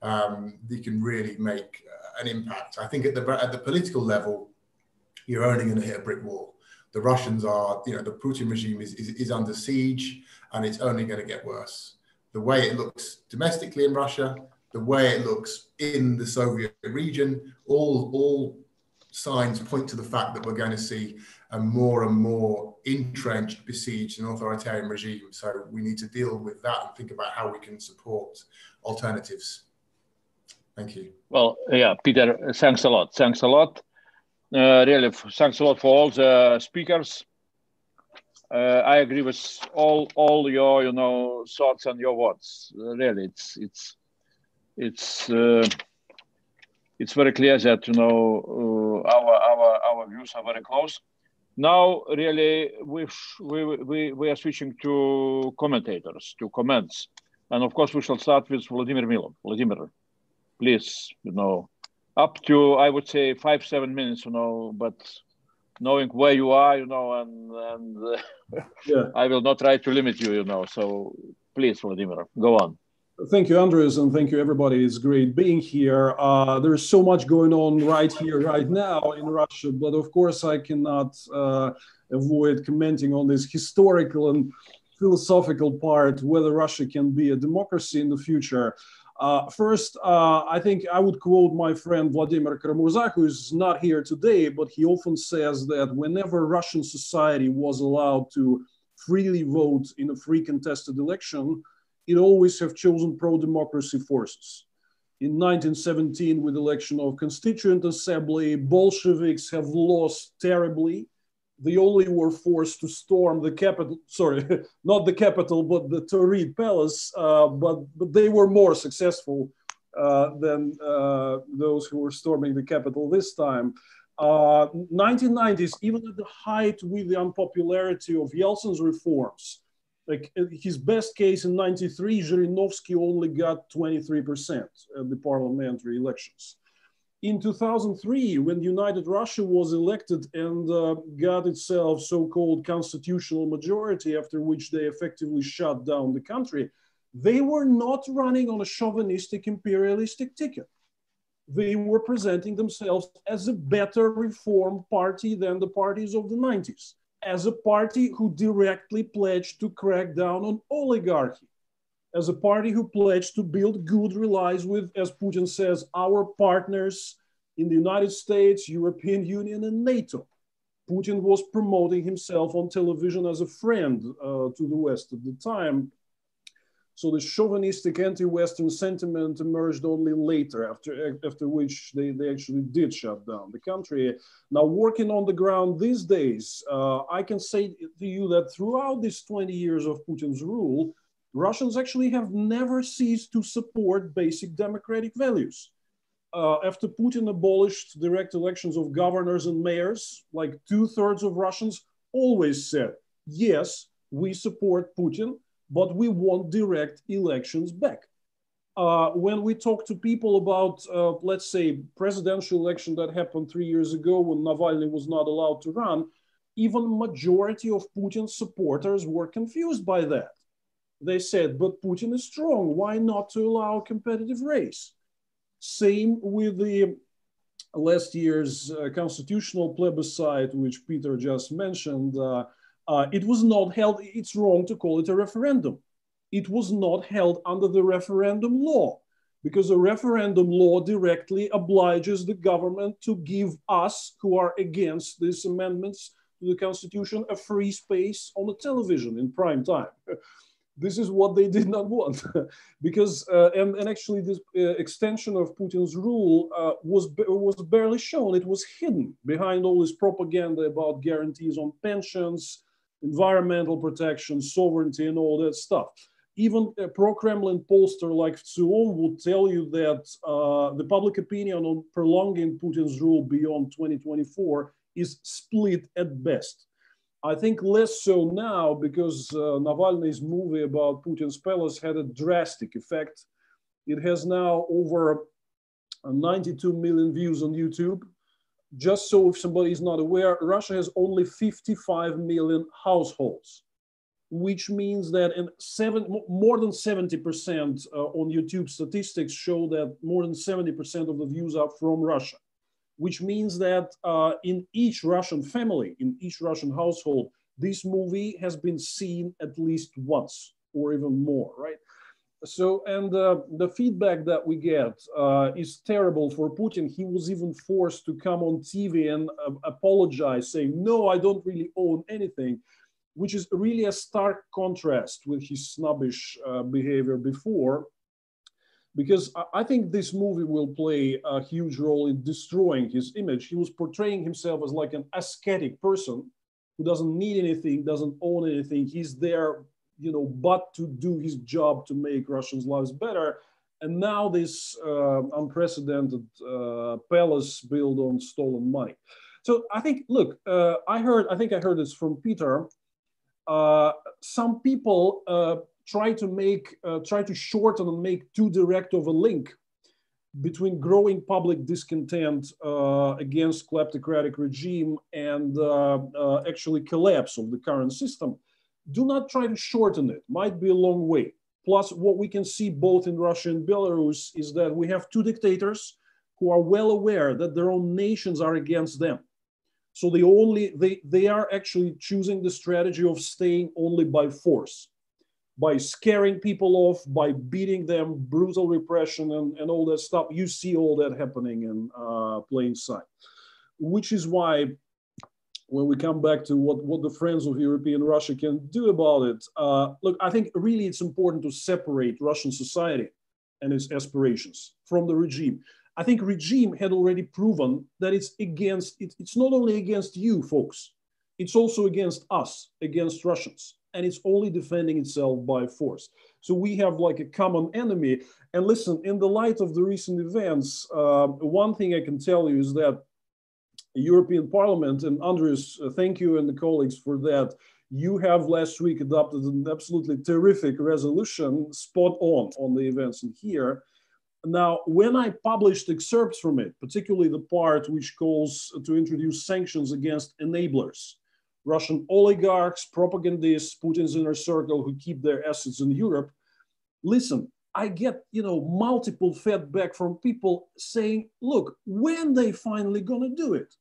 they can really make an impact. I think at the political level, you're only going to hit a brick wall. The Russians are, the Putin regime is under siege, and it's only going to get worse. The way it looks domestically in Russia, the way it looks in the Soviet region, all signs point to the fact that we're going to see a more and more entrenched, besieged and authoritarian regime. So we need to deal with that and think about how we can support alternatives. Thank you. Well, yeah, Peter, thanks a lot. Thanks a lot. Really, thanks a lot for all the speakers. I agree with all your thoughts and your words. Really, it's very clear that our views are very close. Now, really, we are switching to commentators, to comments, and of course we shall start with Vladimir Milov. Vladimir, please, up to, I would say, 5-7 minutes, but knowing where you are, and yeah. I will not try to limit you, so please, Vladimir, go on. Thank you, Andrius, and thank you, everybody. It's great being here. There's so much going on right here, right now in Russia, but of course I cannot avoid commenting on this historical and philosophical part, whether Russia can be a democracy in the future. First, I think I would quote my friend Vladimir Karamurza, who is not here today, but he often says that whenever Russian society was allowed to freely vote in a free contested election, it always have chosen pro-democracy forces. In 1917, with election of Constituent Assembly, Bolsheviks have lost terribly. They only were forced to storm the capital, sorry, not the capital, but the Tauride Palace, but they were more successful than those who were storming the capital this time. 1990s, even at the height with the unpopularity of Yeltsin's reforms, like his best case in 93, Zhirinovsky only got 23% at the parliamentary elections. In 2003, when United Russia was elected and got itself so-called constitutional majority, after which they effectively shut down the country, they were not running on a chauvinistic imperialistic ticket. They were presenting themselves as a better reform party than the parties of the 90s, as a party who directly pledged to crack down on oligarchy, as a party who pledged to build good relations with, as Putin says, our partners in the United States, European Union, and NATO. Putin was promoting himself on television as a friend to the West at the time. So the chauvinistic anti-Western sentiment emerged only later, after which they actually did shut down the country. Now, working on the ground these days, I can say to you that throughout these 20 years of Putin's rule, Russians actually have never ceased to support basic democratic values. After Putin abolished direct elections of governors and mayors, like 2/3 of Russians always said, yes, we support Putin, but we want direct elections back. When we talk to people about, let's say, presidential election that happened 3 years ago when Navalny was not allowed to run, even majority of Putin's supporters were confused by that. They said, but Putin is strong, why not to allow a competitive race? Same with the last year's constitutional plebiscite, which Peter just mentioned. It was not held, it's wrong to call it a referendum. It was not held under the referendum law, because a referendum law directly obliges the government to give us, who are against these amendments to the Constitution, a free space on the television in prime time. This is what they did not want, because, and actually this extension of Putin's rule was barely shown. It was hidden behind all this propaganda about guarantees on pensions, environmental protection, sovereignty, and all that stuff. Even a pro-Kremlin pollster like Tsuon would tell you that the public opinion on prolonging Putin's rule beyond 2024 is split at best. I think less so now because Navalny's movie about Putin's palace had a drastic effect. It has now over 92 million views on YouTube. Just so if somebody is not aware, Russia has only 55 million households, which means that more than 70% on YouTube statistics show that more than 70% of the views are from Russia, which means that in each Russian family, in each Russian household, this movie has been seen at least once or even more, right? So, and the feedback that we get is terrible for Putin. He was even forced to come on TV and apologize, saying, no, I don't really own anything, which is really a stark contrast with his snobbish behavior before. Because I think this movie will play a huge role in destroying his image. He was portraying himself as like an ascetic person who doesn't need anything, doesn't own anything. He's there, you know, but to do his job to make Russians' lives better. And now this unprecedented palace built on stolen money. So I think, look, I think I heard this from Peter. Some people try to shorten and make too direct of a link between growing public discontent against kleptocratic regime and actually collapse of the current system. Do not try to shorten it. Might be a long way. Plus, what we can see both in Russia and Belarus is that we have two dictators who are well aware that their own nations are against them. So they are actually choosing the strategy of staying only by force, by scaring people off, by beating them, brutal repression and all that stuff. You see all that happening in plain sight, which is why when we come back to what the friends of European Russia can do about it, look, I think really it's important to separate Russian society and its aspirations from the regime. I think regime had already proven that it's not only against you folks, it's also against us, against Russians, and it's only defending itself by force. So we have like a common enemy. And listen, in the light of the recent events, one thing I can tell you is that European Parliament, and Andrius, thank you and the colleagues for that. You have last week adopted an absolutely terrific resolution, spot on the events in here. Now, when I published excerpts from it, particularly the part which calls to introduce sanctions against enablers, Russian oligarchs, propagandists, Putin's inner circle who keep their assets in Europe, listen, I get, you know, multiple feedback from people saying, look, when they finally gonna do it?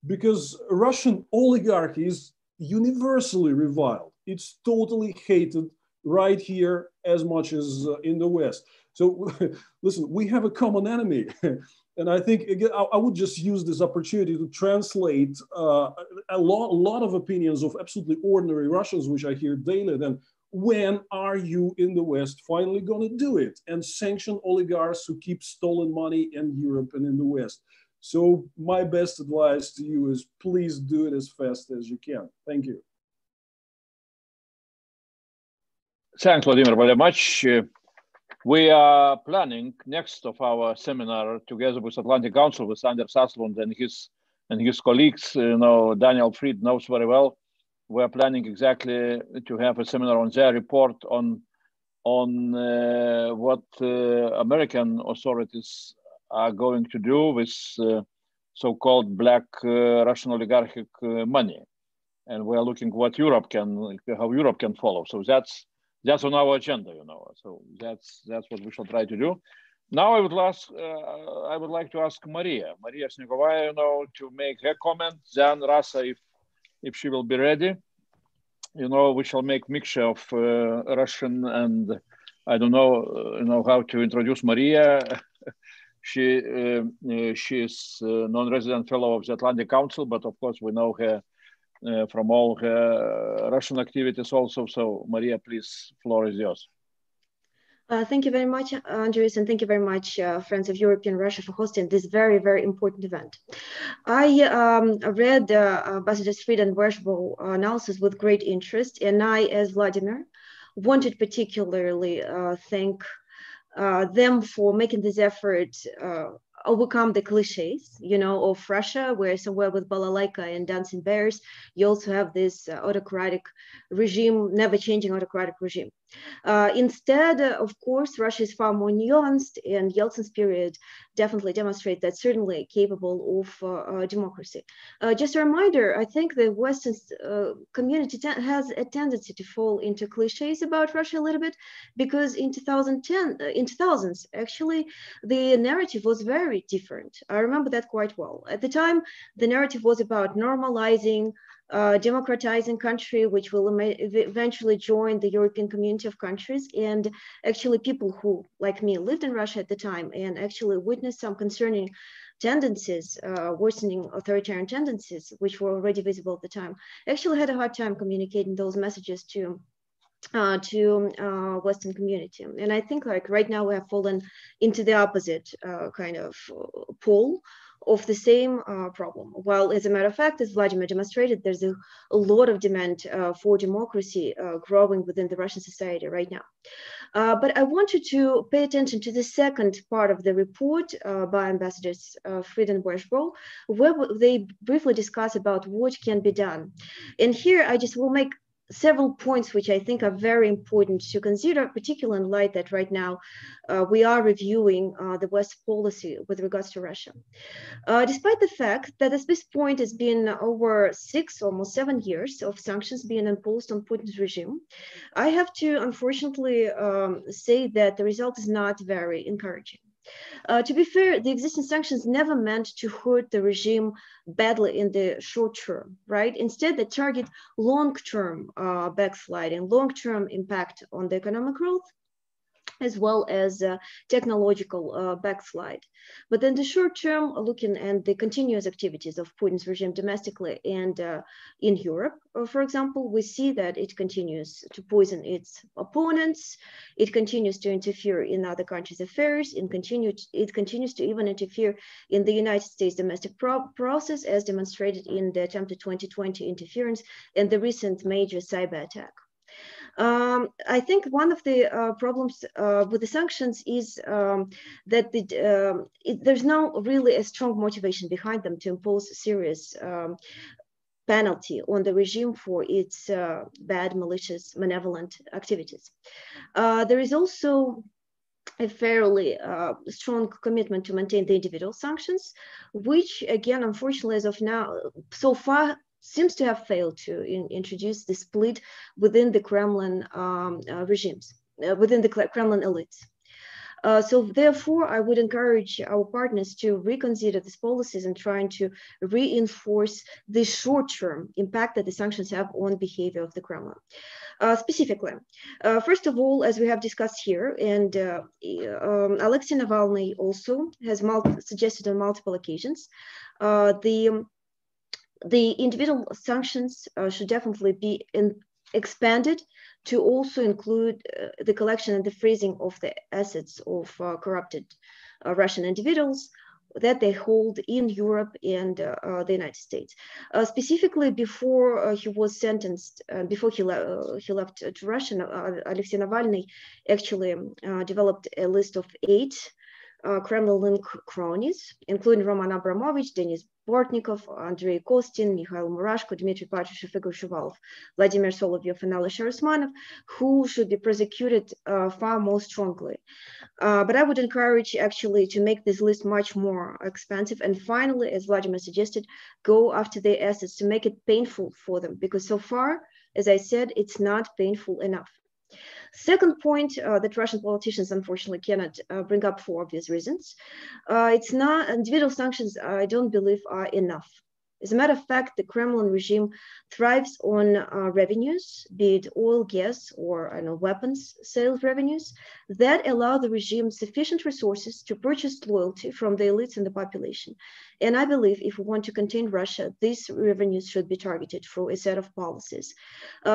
Because Russian oligarchy is universally reviled. It's totally hated right here as much as in the West. So listen, we have a common enemy. And I think, again, I would just use this opportunity to translate a lot of opinions of absolutely ordinary Russians, which I hear daily. Then, when are you in the West finally going to do it and sanction oligarchs who keep stolen money in Europe and in the West? So my best advice to you is please do it as fast as you can. Thank you. Thanks, Vladimir, very much. We are planning next of our seminar together with Atlantic Council with Anders Aslund and his colleagues. You know, Daniel Fried knows very well. We are planning exactly to have a seminar on their report on what American authorities are going to do with so-called black Russian oligarchic money, and we are looking what how Europe can follow. So that's on our agenda, you know. So that's what we shall try to do. Now I would like to ask Maria SNEGOVAYA, you know, to make her comment. Then Rasa, if she will be ready, you know, we shall make mixture of Russian and I don't know, you know, how to introduce Maria. She is non-resident fellow of the Atlantic Council, but of course we know her from all her Russian activities also. So Maria, please, floor is yours. Thank you very much, Andrius, and thank you very much, Friends of European Russia, for hosting this very, very important event. I read Ambassadors Fried and VERSHBOW analysis with great interest, and I, as Vladimir, wanted particularly thank them for making this effort overcome the cliches, you know, of Russia, where somewhere with balalaika and dancing bears, you also have this autocratic regime, never changing autocratic regime. Instead, of course, Russia is far more nuanced, and Yeltsin's period definitely demonstrates that certainly capable of democracy. Just a reminder, I think the Western community has a tendency to fall into cliches about Russia a little bit, because in 2000s, actually, the narrative was very different. I remember that quite well. At the time, the narrative was about normalizing, democratizing country, which will eventually join the European community of countries. And actually people who, like me, lived in Russia at the time and actually witnessed some concerning tendencies, worsening authoritarian tendencies, which were already visible at the time, actually had a hard time communicating those messages to Western community. And I think like right now we have fallen into the opposite kind of pole of the same problem. While as a matter of fact, as Vladimir demonstrated, there's a lot of demand for democracy growing within the Russian society right now. But I wanted to pay attention to the second part of the report by Ambassadors Fried and VERSHBOW, where they briefly discuss about what can be done. And here I just will make several points which I think are very important to consider, particularly in light that right now we are reviewing the West policy with regards to Russia. Despite the fact that at this point has been over 6, almost 7 years of sanctions being imposed on Putin's regime, I have to unfortunately say that the result is not very encouraging. To be fair, the existing sanctions never meant to hurt the regime badly in the short term, right? Instead, they target long-term backsliding, long-term impact on the economic growth, as well as technological backslide. But in the short term, looking at the continuous activities of Putin's regime domestically and in Europe, for example, we see that it continues to poison its opponents, it continues to interfere in other countries' affairs, and it continues to even interfere in the United States domestic process, as demonstrated in the attempted 2020 interference and the recent major cyber attack. I think one of the problems with the sanctions is that there's no really a strong motivation behind them to impose serious penalty on the regime for its bad, malicious, malevolent activities. There is also a fairly strong commitment to maintain the individual sanctions, which again, unfortunately, as of now, so far, seems to have failed to introduce the split within the Kremlin regimes, within the Kremlin elites. So therefore, I would encourage our partners to reconsider these policies and trying to reinforce the short-term impact that the sanctions have on behavior of the Kremlin. Specifically, first of all, as we have discussed here, and Alexei Navalny also has suggested on multiple occasions, the individual sanctions should definitely be expanded to also include the collection and the freezing of the assets of corrupted Russian individuals that they hold in Europe and the United States. Specifically, before he was sentenced, before he left to Russia, Alexei Navalny actually developed a list of 8 Kremlin-linked cronies, including Roman Abramovich, Denis Bortnikov, Andrei Kostin, Mikhail Murashko, Dmitry Patrushev, Igor Shuvalov, Vladimir Solovyov, and Alisher Usmanov, who should be prosecuted far more strongly. But I would encourage actually to make this list much more expansive. And finally, as Vladimir suggested, go after their assets to make it painful for them, because so far, as I said, it's not painful enough. Second point that Russian politicians unfortunately cannot bring up for obvious reasons. It's not individual sanctions, I don't believe, are enough. As a matter of fact, the Kremlin regime thrives on revenues, be it oil, gas, or weapons sales revenues, that allow the regime sufficient resources to purchase loyalty from the elites and the population. And I believe if we want to contain Russia, these revenues should be targeted through a set of policies.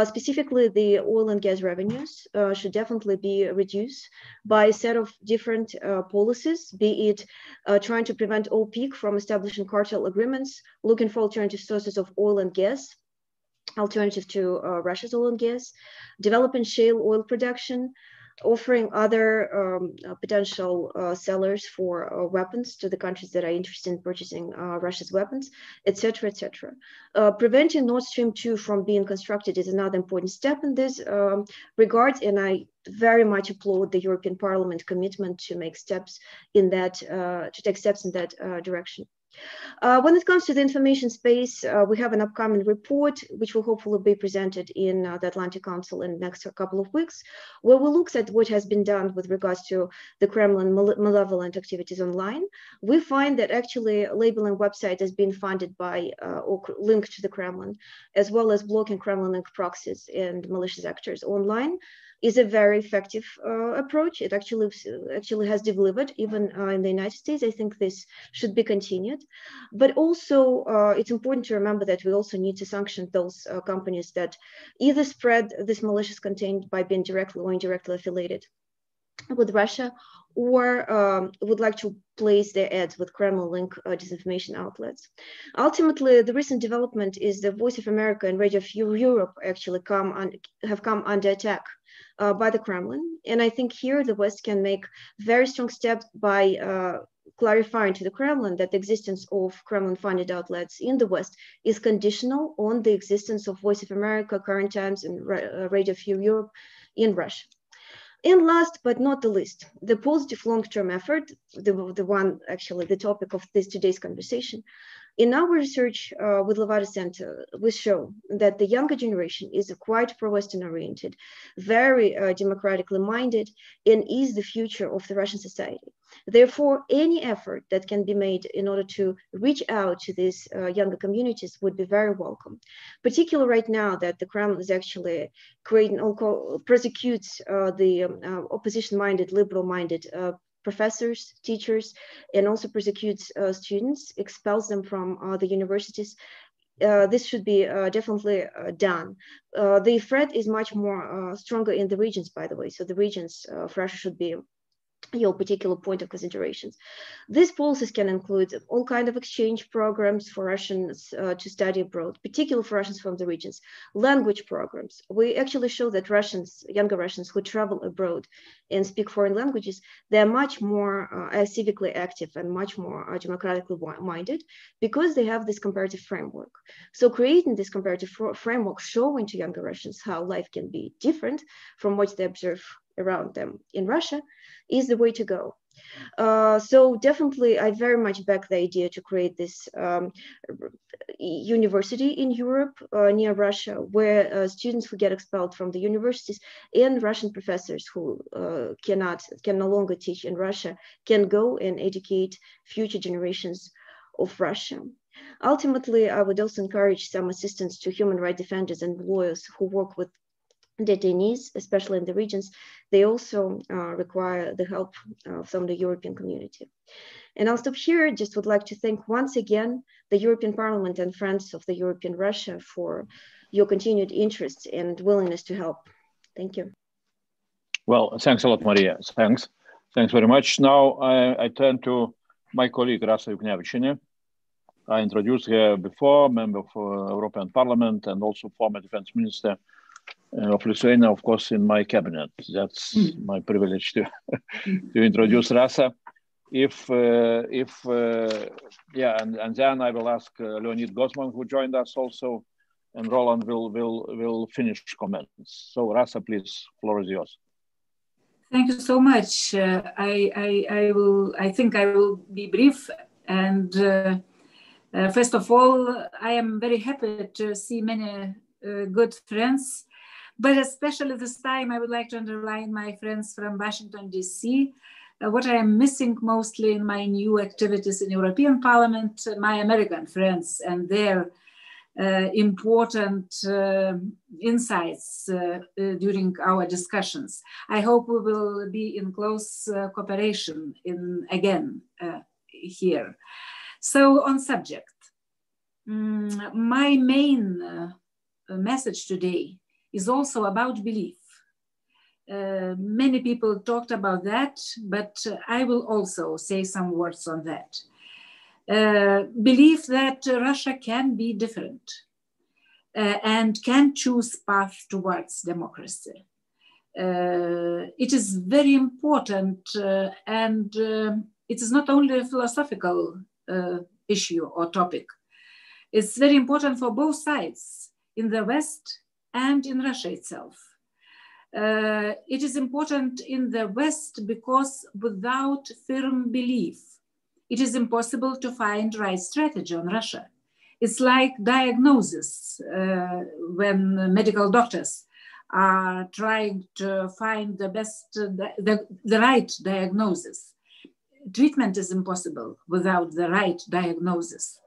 Specifically, the oil and gas revenues should definitely be reduced by a set of different policies, be it trying to prevent OPEC from establishing cartel agreements, looking for alternative sources of oil and gas, alternative to Russia's oil and gas, developing shale oil production, offering other potential sellers for weapons to the countries that are interested in purchasing Russia's weapons, etc., etc. Preventing Nord Stream 2 from being constructed is another important step in this regard, and I very much applaud the European Parliament commitment to make steps in that, to take steps in that direction. When it comes to the information space, we have an upcoming report, which will hopefully be presented in the Atlantic Council in the next couple of weeks, where we look at what has been done with regards to the Kremlin malevolent activities online. We find that actually labeling website has been funded by or linked to the Kremlin, as well as blocking Kremlin-linked proxies and malicious actors online is a very effective approach. It actually has delivered even in the United States. I think this should be continued. But also it's important to remember that we also need to sanction those companies that either spread this malicious content by being directly or indirectly affiliated with Russia, or would like to place their ads with Kremlin-link disinformation outlets. Ultimately, the recent development is the Voice of America and Radio Free Europe actually have come under attack by the Kremlin. And I think here the West can make very strong steps by clarifying to the Kremlin that the existence of Kremlin-funded outlets in the West is conditional on the existence of Voice of America, Current Times, and Radio Free Europe in Russia. And last but not the least, the positive long-term effort, the one actually the topic of today's conversation. In our research with Levada Center, we show that the younger generation is quite pro-Western oriented, very democratically minded, and is the future of the Russian society. Therefore, any effort that can be made in order to reach out to these younger communities would be very welcome. Particularly right now that the Kremlin is actually prosecutes the opposition-minded, liberal-minded professors, teachers, and also persecutes students, expels them from the universities. This should be definitely done. The threat is much more stronger in the regions, by the way. So the regions of Russia should be your particular point of considerations. These policies can include all kinds of exchange programs for Russians to study abroad, particularly for Russians from the regions, language programs. We actually show that Russians, younger Russians who travel abroad and speak foreign languages, they're much more civically active and much more democratically minded because they have this comparative framework. So creating this comparative framework, showing to younger Russians how life can be different from what they observe around them in Russia is the way to go. So definitely, I very much back the idea to create this university in Europe near Russia, where students who get expelled from the universities and Russian professors who can no longer teach in Russia can go and educate future generations of Russia. Ultimately, I would also encourage some assistance to human rights defenders and lawyers who work with detainees, especially in the regions. They also require the help from the European community. And I'll stop here. Just would like to thank once again the European Parliament and Friends of the European Russia for your continued interest and willingness to help. Thank you. Well, thanks a lot, Maria. Thanks very much. Now I turn to my colleague Rasa JUKNEVIČIENḵ. I introduced her before, member of European Parliament and also former defense minister of Lithuania, of course, in my cabinet. That's my privilege to introduce Rasa. And then I will ask Leonid GOZMAN, who joined us also, and Roland will finish comments. So Rasa, please, floor is yours. Thank you so much. I think I will be brief. And first of all, I am very happy to see many good friends. But especially this time, I would like to underline my friends from Washington, D.C. What I am missing mostly in my new activities in European Parliament, my American friends and their important insights during our discussions. I hope we will be in close cooperation again here. So on subject, my main message today is also about belief. Many people talked about that, but I will also say some words on that. Belief that Russia can be different. and can choose path towards democracy. It is very important, and it is not only a philosophical issue or topic. It's very important for both sides, in the West and in Russia itself. It is important in the West because without firm belief, it is impossible to find right strategy on Russia. It's like diagnosis when medical doctors are trying to find the best, the right diagnosis. Treatment is impossible without the right diagnosis.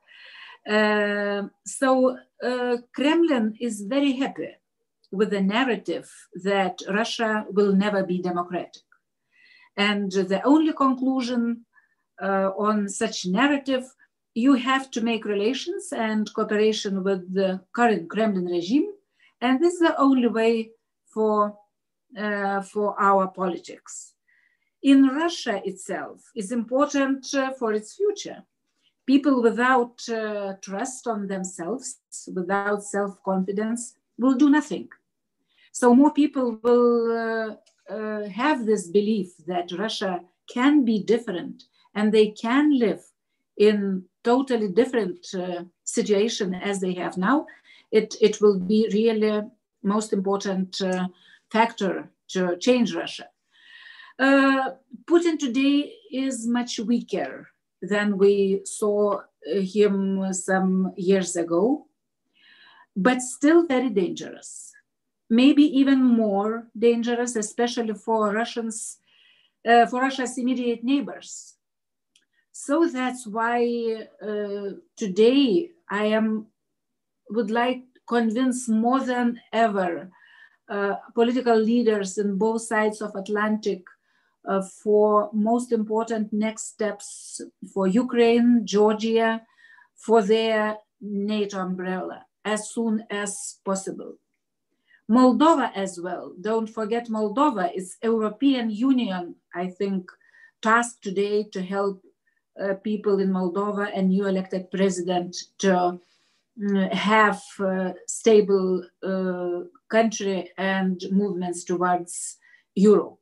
Kremlin is very happy with the narrative that Russia will never be democratic. And the only conclusion on such narrative, you have to make relations and cooperation with the current Kremlin regime. And this is the only way for our politics. In Russia itself, it's important for its future. People without trust on themselves, without self-confidence, will do nothing. So more people will have this belief that Russia can be different and they can live in totally different situation as they have now. It will be really most important factor to change Russia. Putin today is much weaker than we saw him some years ago, but still very dangerous. Maybe even more dangerous, especially for Russians, for Russia's immediate neighbors. So that's why today I would like to convince more than ever political leaders in both sides of Atlantic for most important next steps for Ukraine, Georgia, for their NATO umbrella as soon as possible. Moldova as well. Don't forget Moldova is European Union, I think, tasked today to help people in Moldova and new elected president to have stable country and movements towards Europe.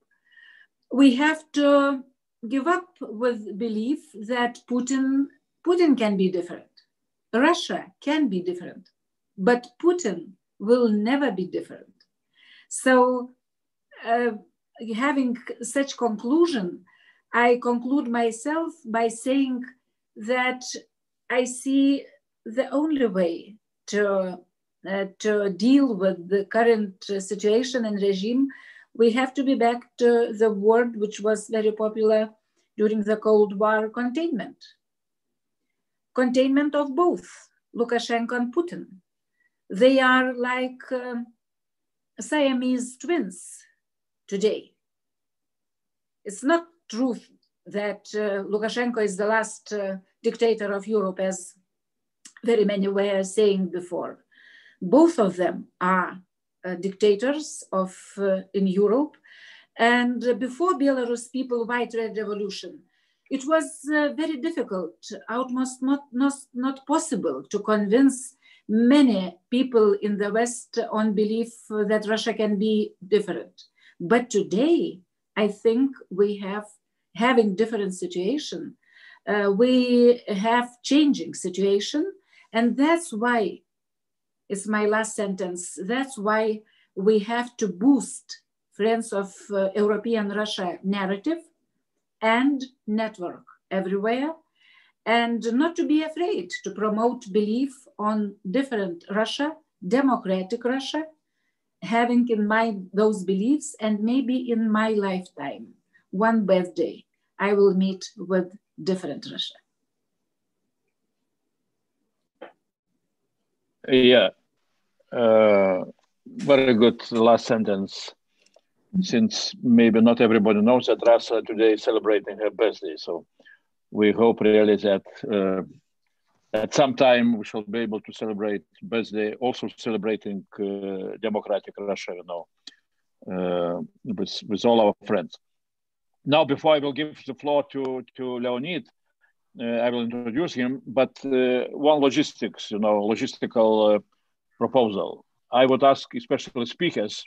We have to give up with belief that Putin can be different. Russia can be different, but Putin will never be different. So having such conclusion, I conclude myself by saying that I see the only way to deal with the current situation and regime, we have to be back to the word which was very popular during the Cold War, containment. Containment of both Lukashenko and Putin. They are like Siamese twins today. It's not truth that Lukashenko is the last dictator of Europe, as very many were saying before. Both of them are dictators in Europe. And before Belarus People White Red Revolution, it was very difficult, almost not possible to convince many people in the West on belief that Russia can be different. But today, I think we having different situation. We have changing situation. And that's why, it's my last sentence, that's why we have to boost Friends of European Russia narrative and network everywhere, and not to be afraid to promote belief on different Russia, democratic Russia, having in mind those beliefs, and maybe in my lifetime, one birthday, I will meet with different Russia. Yeah, very good last sentence. Since maybe not everybody knows that Rasa today is celebrating her birthday, so we hope really that at some time we shall be able to celebrate birthday, also celebrating democratic Russia, you know, with all our friends. Now, before I will give the floor to Leonid, I will introduce him, but one logistical proposal. I would ask especially speakers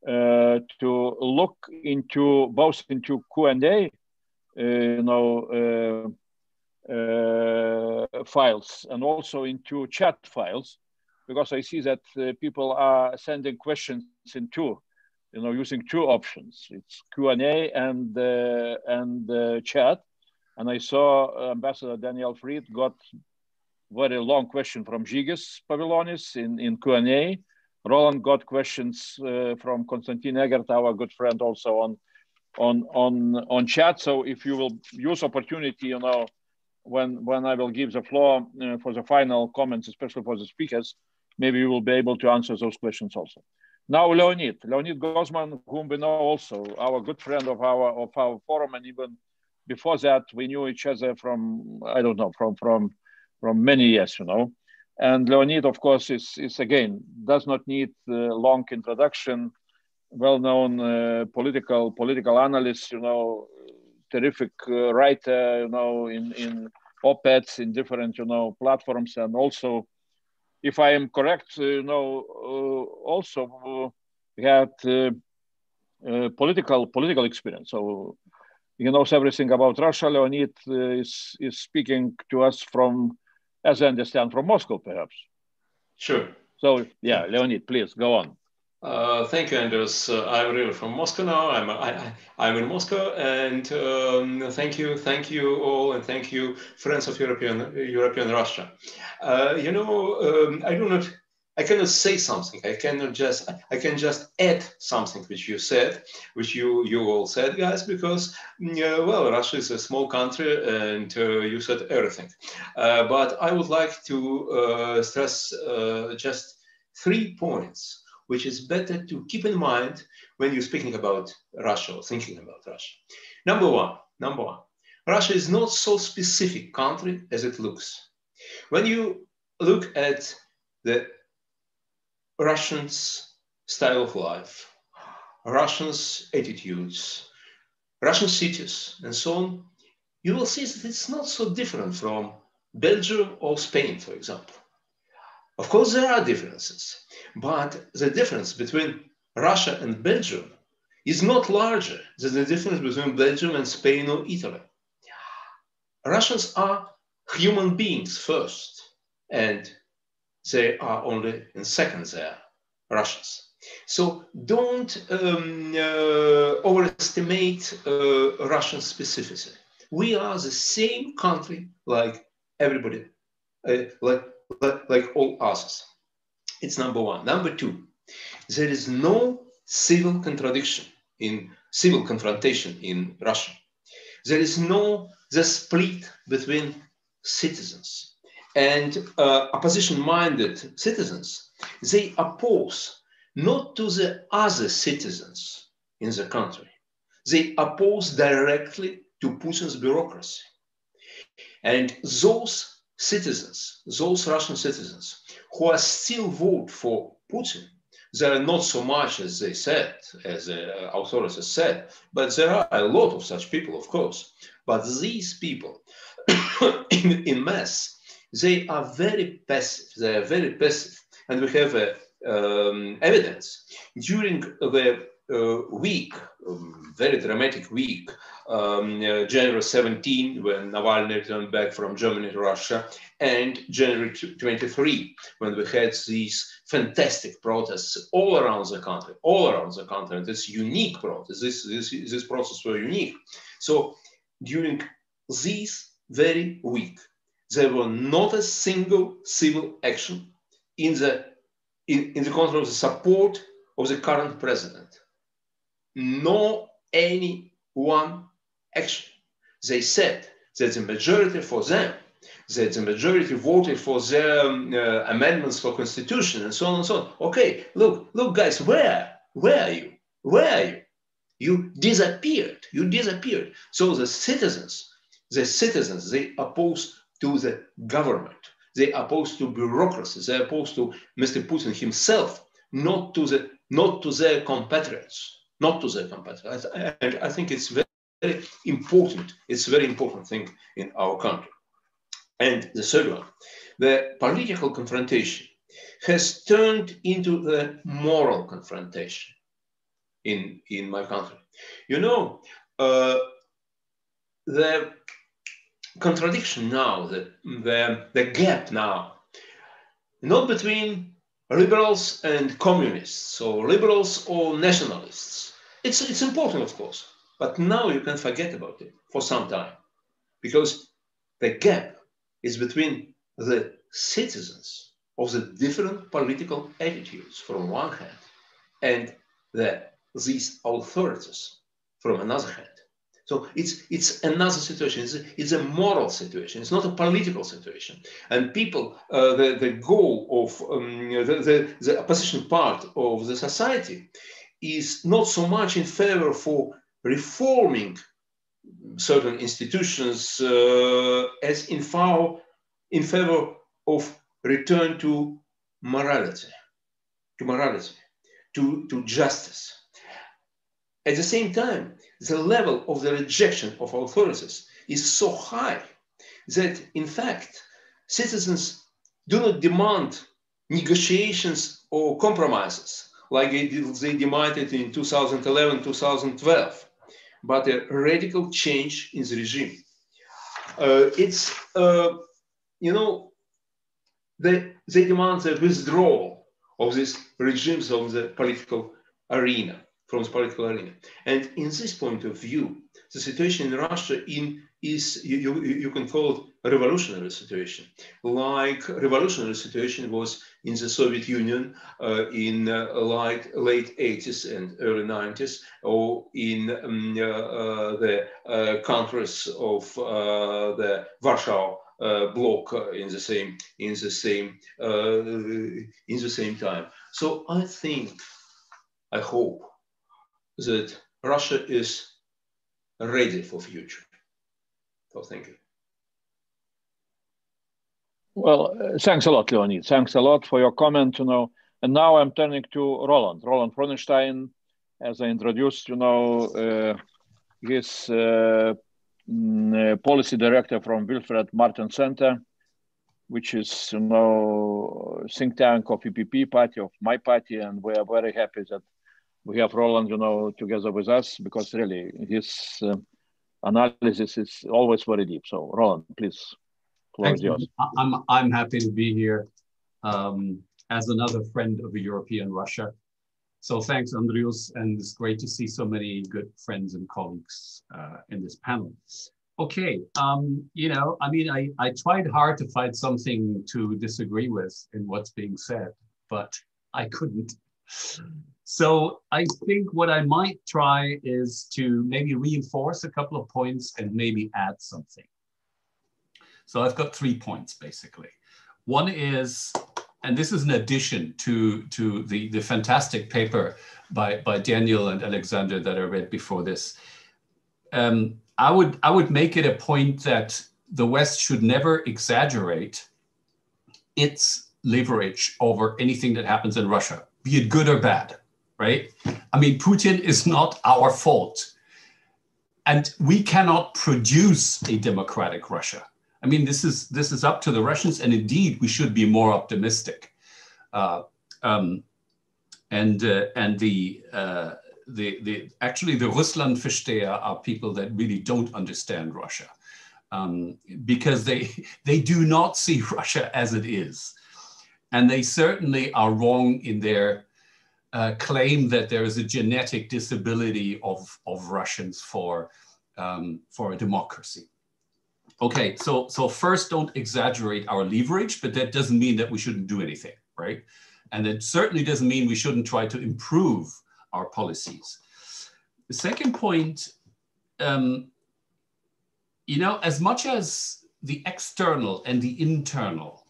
to look into both into Q&A, files and also into chat files, because I see that people are sending questions in two, using two options. It's Q&A and chat. And I saw Ambassador Daniel Fried got very long question from Žygis Pavilonis in Q&A. Roland got questions from Konstantin Egert, our good friend, also on chat. So if you will use opportunity, when I will give the floor for the final comments, especially for the speakers, maybe you will be able to answer those questions also. Now, Leonid GOZMAN, whom we know also, our good friend of our forum, and even before that, we knew each other from, I don't know, from many years, And Leonid, of course, is again, does not need long introduction, well-known political analyst, terrific writer, in op-eds in different, platforms. And also, if I am correct, also he had political experience. So he knows everything about Russia. Leonid is speaking to us from, as I understand, from Moscow, perhaps. Sure. So, yeah, Leonid, please go on. Thank you, Andrius. I'm really from Moscow now. I'm in Moscow, and thank you all, and thank you, friends of European Russia. I don't know. I cannot say something. I can just add something which you said, which you all said, guys, because Russia is a small country, and you said everything. But I would like to stress just 3 points, which is better to keep in mind when you're speaking about Russia or thinking about Russia. Number one, Russia is not so specific country as it looks. When you look at the Russians' style of life, Russians' attitudes, Russian cities, and so on, you will see that it's not so different from Belgium or Spain, for example. Of course, there are differences, but the difference between Russia and Belgium is not larger than the difference between Belgium and Spain or Italy. Russians are human beings first, and they are only in second there, Russians. So don't overestimate Russian specificity. We are the same country like everybody, like all others. It's number one. Number two, there is no civil confrontation in Russia. There is no the split between citizens. And opposition-minded citizens, they oppose not to the other citizens in the country. They oppose directly to Putin's bureaucracy. And those citizens, those Russian citizens who are still vote for Putin, there are not so much as they said, as the authorities said, but there are a lot of such people, of course. But these people in mass, they are very passive. They are very passive. And we have evidence during the week, very dramatic week, January 17, when Navalny returned back from Germany to Russia, and January 23, when we had these fantastic protests all around the country, and it's unique protests. This protests were unique. So during this very week, there were not a single civil action in the context of the support of the current president. No any one action. They said that the majority for them, that the majority voted for their amendments for constitution and so on and so on. Okay, look, guys, where are you? Where are you? You disappeared. So the citizens, they oppose to the government. They oppose to bureaucracy. They oppose to Mr. Putin himself, not to their compatriots. And I think it's very important. It's a very important thing in our country. And the third one, the political confrontation has turned into the moral confrontation in my country. You know, the contradiction now, the gap now, not between liberals and communists, or liberals or nationalists. It's important, of course, but now you can forget about it for some time, because the gap is between the citizens of the different political attitudes from one hand and these authorities from another hand. So it's another situation. It's a moral situation. It's not a political situation. And people, the goal of the opposition part of the society is not so much in favor for reforming certain institutions as in favor of return to morality, to justice. At the same time, the level of the rejection of authorities is so high that, in fact, citizens do not demand negotiations or compromises like they demanded in 2011, 2012, but a radical change in the regime. You know, they demand the withdrawal of these regimes from the political arena. And in this point of view, the situation in Russia is, you can call it a revolutionary situation, like revolutionary situation was in the Soviet Union in like late 80s and early 90s, or in the countries of the Warsaw bloc in the same time. So I hope that Russia is ready for future. So thank you. Well, thanks a lot, Leonid. Thanks a lot for your comment, you know. And now I'm turning to Roland FREUDENSTEIN. As I introduced, you know, he's policy director from Wilfried Martens Center, which is, you know, think tank of EPP party, of my party. And we are very happy that we have Roland, you know, together with us, because really his analysis is always very deep. So Roland, please, floor is yours. I'm happy to be here as another friend of the European Russia. So thanks, Andrius, and it's great to see so many good friends and colleagues in this panel. Okay, you know, I mean, I tried hard to find something to disagree with in what's being said, but I couldn't. So I think what I might try is to maybe reinforce a couple of points and maybe add something. So I've got 3 points, basically. One is, and this is an addition to the fantastic paper by Daniel and Alexander that I read before this. I would make it a point that the West should never exaggerate its leverage over anything that happens in Russia, be it good or bad. Right? I mean, Putin is not our fault. And we cannot produce a democratic Russia. I mean, this is up to the Russians, and indeed, we should be more optimistic. Actually, the Russlandversteher are people that really don't understand Russia, because they do not see Russia as it is. And they certainly are wrong in their claim that there is a genetic disability of Russians for a democracy. Okay, so first, don't exaggerate our leverage, but that doesn't mean that we shouldn't do anything, right? And it certainly doesn't mean we shouldn't try to improve our policies. The second point, you know, as much as the external and the internal,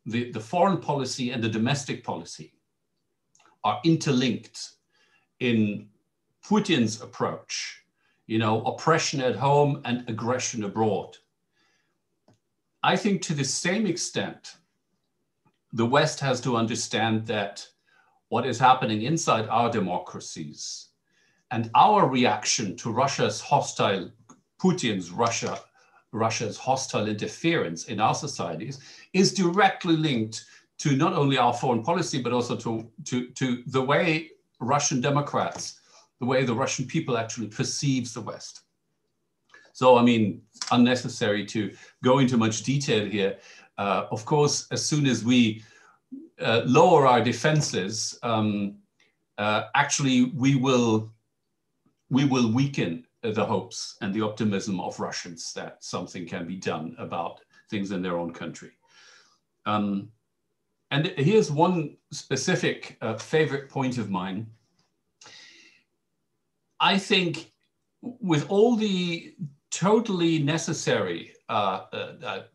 the foreign policy and the domestic policy are interlinked in Putin's approach, you know, oppression at home and aggression abroad. I think to the same extent, the West has to understand that what is happening inside our democracies and our reaction to Russia's hostile, Russia's hostile interference in our societies is directly linked to not only our foreign policy, but also to the way Russian Democrats, the way the Russian people actually perceives the West. So, I mean, unnecessary to go into much detail here. Of course, as soon as we lower our defenses, actually we will weaken the hopes and the optimism of Russians that something can be done about things in their own country. And here's one specific favorite point of mine. I think with all the totally necessary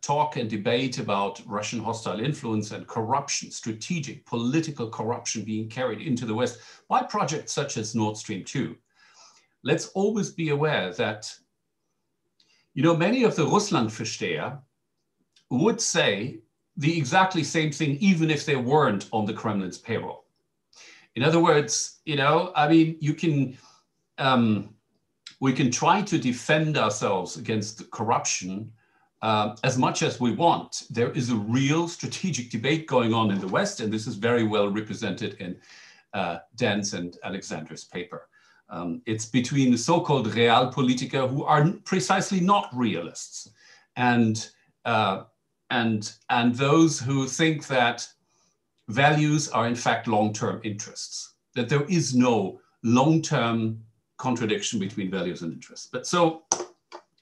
talk and debate about Russian hostile influence and corruption, strategic political corruption being carried into the West by projects such as Nord Stream 2, let's always be aware that, you know, many of the Russlandversteher would say the exactly same thing even if they weren't on the Kremlin's payroll. In other words, you know, I mean, you can, we can try to defend ourselves against corruption as much as we want. There is a real strategic debate going on in the West, and this is very well represented in Dan's and Alexander's paper. It's between the so-called realpolitiker who are precisely not realists, and those who think that values are in fact long-term interests, that there is no long-term contradiction between values and interests. But so,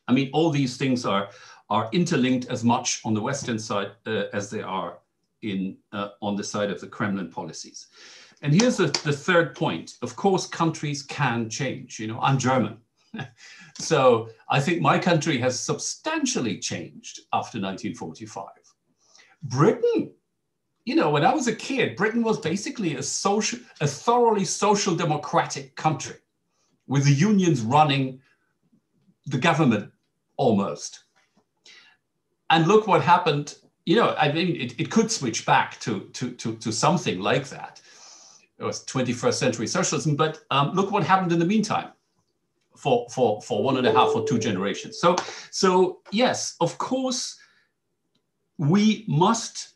I mean, all these things are interlinked as much on the Western side as they are on the side of the Kremlin policies. And here's the third point. Of course, countries can change. You know, I'm German. So I think my country has substantially changed after 1945. Britain, you know, when I was a kid, Britain was basically a thoroughly social democratic country with the unions running the government almost. And look what happened. You know, I mean, it could switch back to something like that. It was 21st century socialism, but look what happened in the meantime for 1.5 or 2 generations. So yes, of course, we must,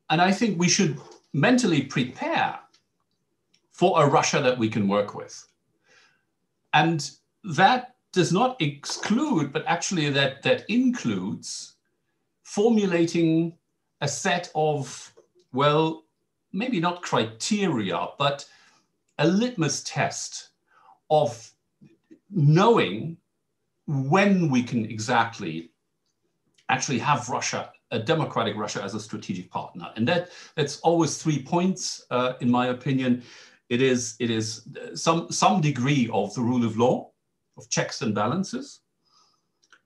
and I think we should mentally prepare for a Russia that we can work with. And that does not exclude, but actually that includes formulating a set of, well, maybe not criteria, but a litmus test of knowing when we can exactly actually have Russia, a democratic Russia, as a strategic partner. And that's always 3 points, in my opinion. It is some degree of the rule of law, of checks and balances.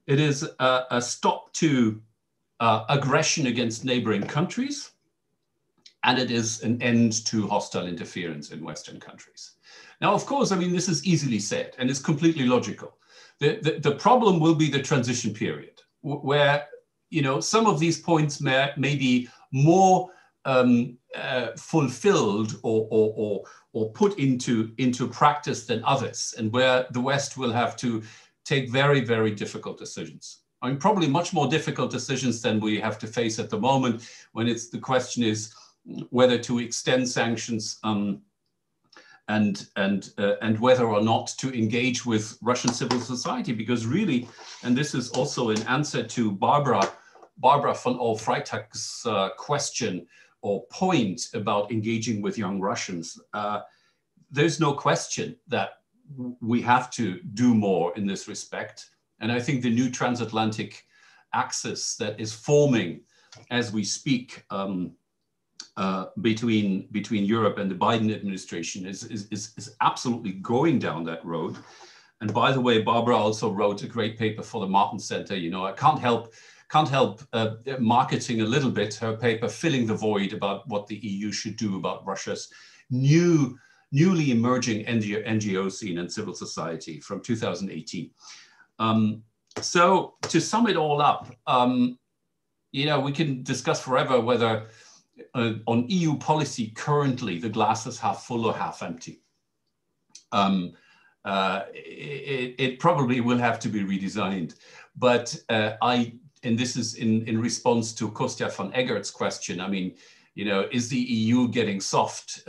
It is a stop to aggression against neighboring countries. And it is an end to hostile interference in Western countries. Now, of course, I mean, this is easily said and it's completely logical. The problem will be the transition period where, you know, some of these points may be more fulfilled or put into practice than others, and where the West will have to take very, very difficult decisions. I mean, probably much more difficult decisions than we have to face at the moment, when the question is whether to extend sanctions and whether or not to engage with Russian civil society, because really, and this is also an answer to Barbara von Freitag's question or point about engaging with young Russians. There's no question that we have to do more in this respect. And I think the new transatlantic axis that is forming as we speak between Europe and the Biden administration is absolutely going down that road. And by the way, Barbara also wrote a great paper for the Martens Center. You know, I can't help marketing a little bit her paper, Filling the Void, about what the EU should do about Russia's newly emerging NGO scene and civil society from 2018. So to sum it all up, you know, we can discuss forever whether on EU policy currently the glass is half full or half empty. It probably will have to be redesigned, but and this is in response to Kostya von Eggert's question. I mean, You know, is the EU getting soft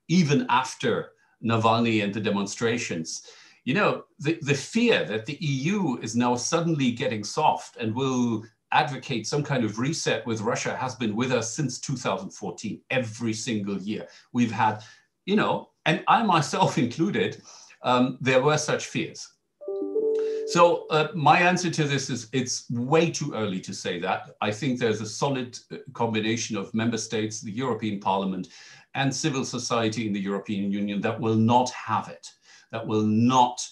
even after Navalny and the demonstrations? You know, the fear that the EU is now suddenly getting soft and will advocate some kind of reset with Russia has been with us since 2014, every single year. We've had, you know, and I myself included, there were such fears. So my answer to this is it's way too early to say that. I think there's a solid combination of member states, the European Parliament, and civil society in the European Union that will not have it, that will not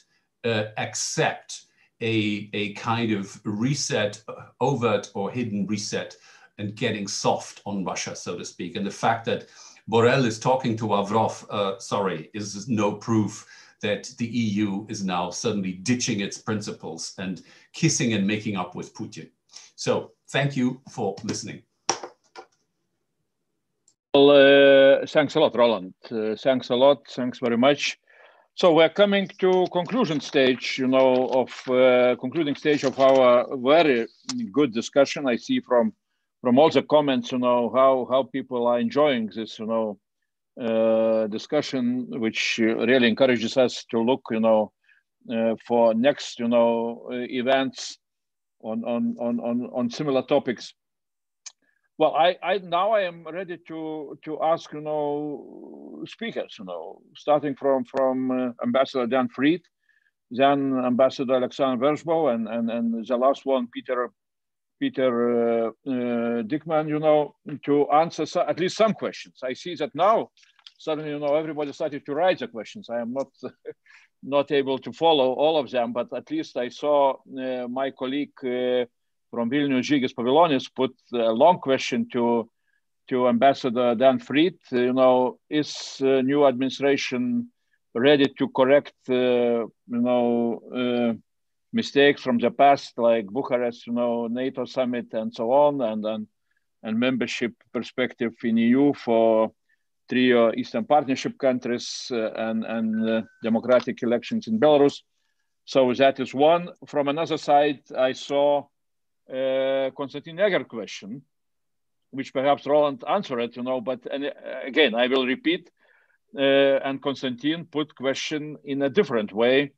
accept a kind of reset, overt or hidden reset, and getting soft on Russia, so to speak. And the fact that Borrell is talking to Lavrov, is no proof that the EU is now suddenly ditching its principles and kissing and making up with Putin. So thank you for listening. Well, thanks a lot, Roland. Thanks a lot. Thanks very much. So we're coming to conclusion stage, you know, of concluding stage of our very good discussion. I see from all the comments, you know, how people are enjoying this, you know, discussion, which really encourages us to look, you know, for next, you know, events on similar topics. Well, now I am ready to ask, you know, speakers, you know, starting from Ambassador Dan Fried, then Ambassador Alexei VERSHBOW, and the last one, Peter Dickman, you know, to answer at least some questions. I see that now suddenly, you know, everybody started to write the questions. I am not able to follow all of them, but at least I saw my colleague from Vilnius, Žygis Pavilonis, put a long question to Ambassador Dan Fried. You know, is new administration ready to correct, you know, mistakes from the past, like Bucharest, you know, NATO summit and so on, and membership perspective in EU for trio Eastern Partnership countries and democratic elections in Belarus. So that is one. From another side, I saw Konstantin Eger question, which perhaps Roland answered, you know, but again, I will repeat, and Konstantin put question in a different way,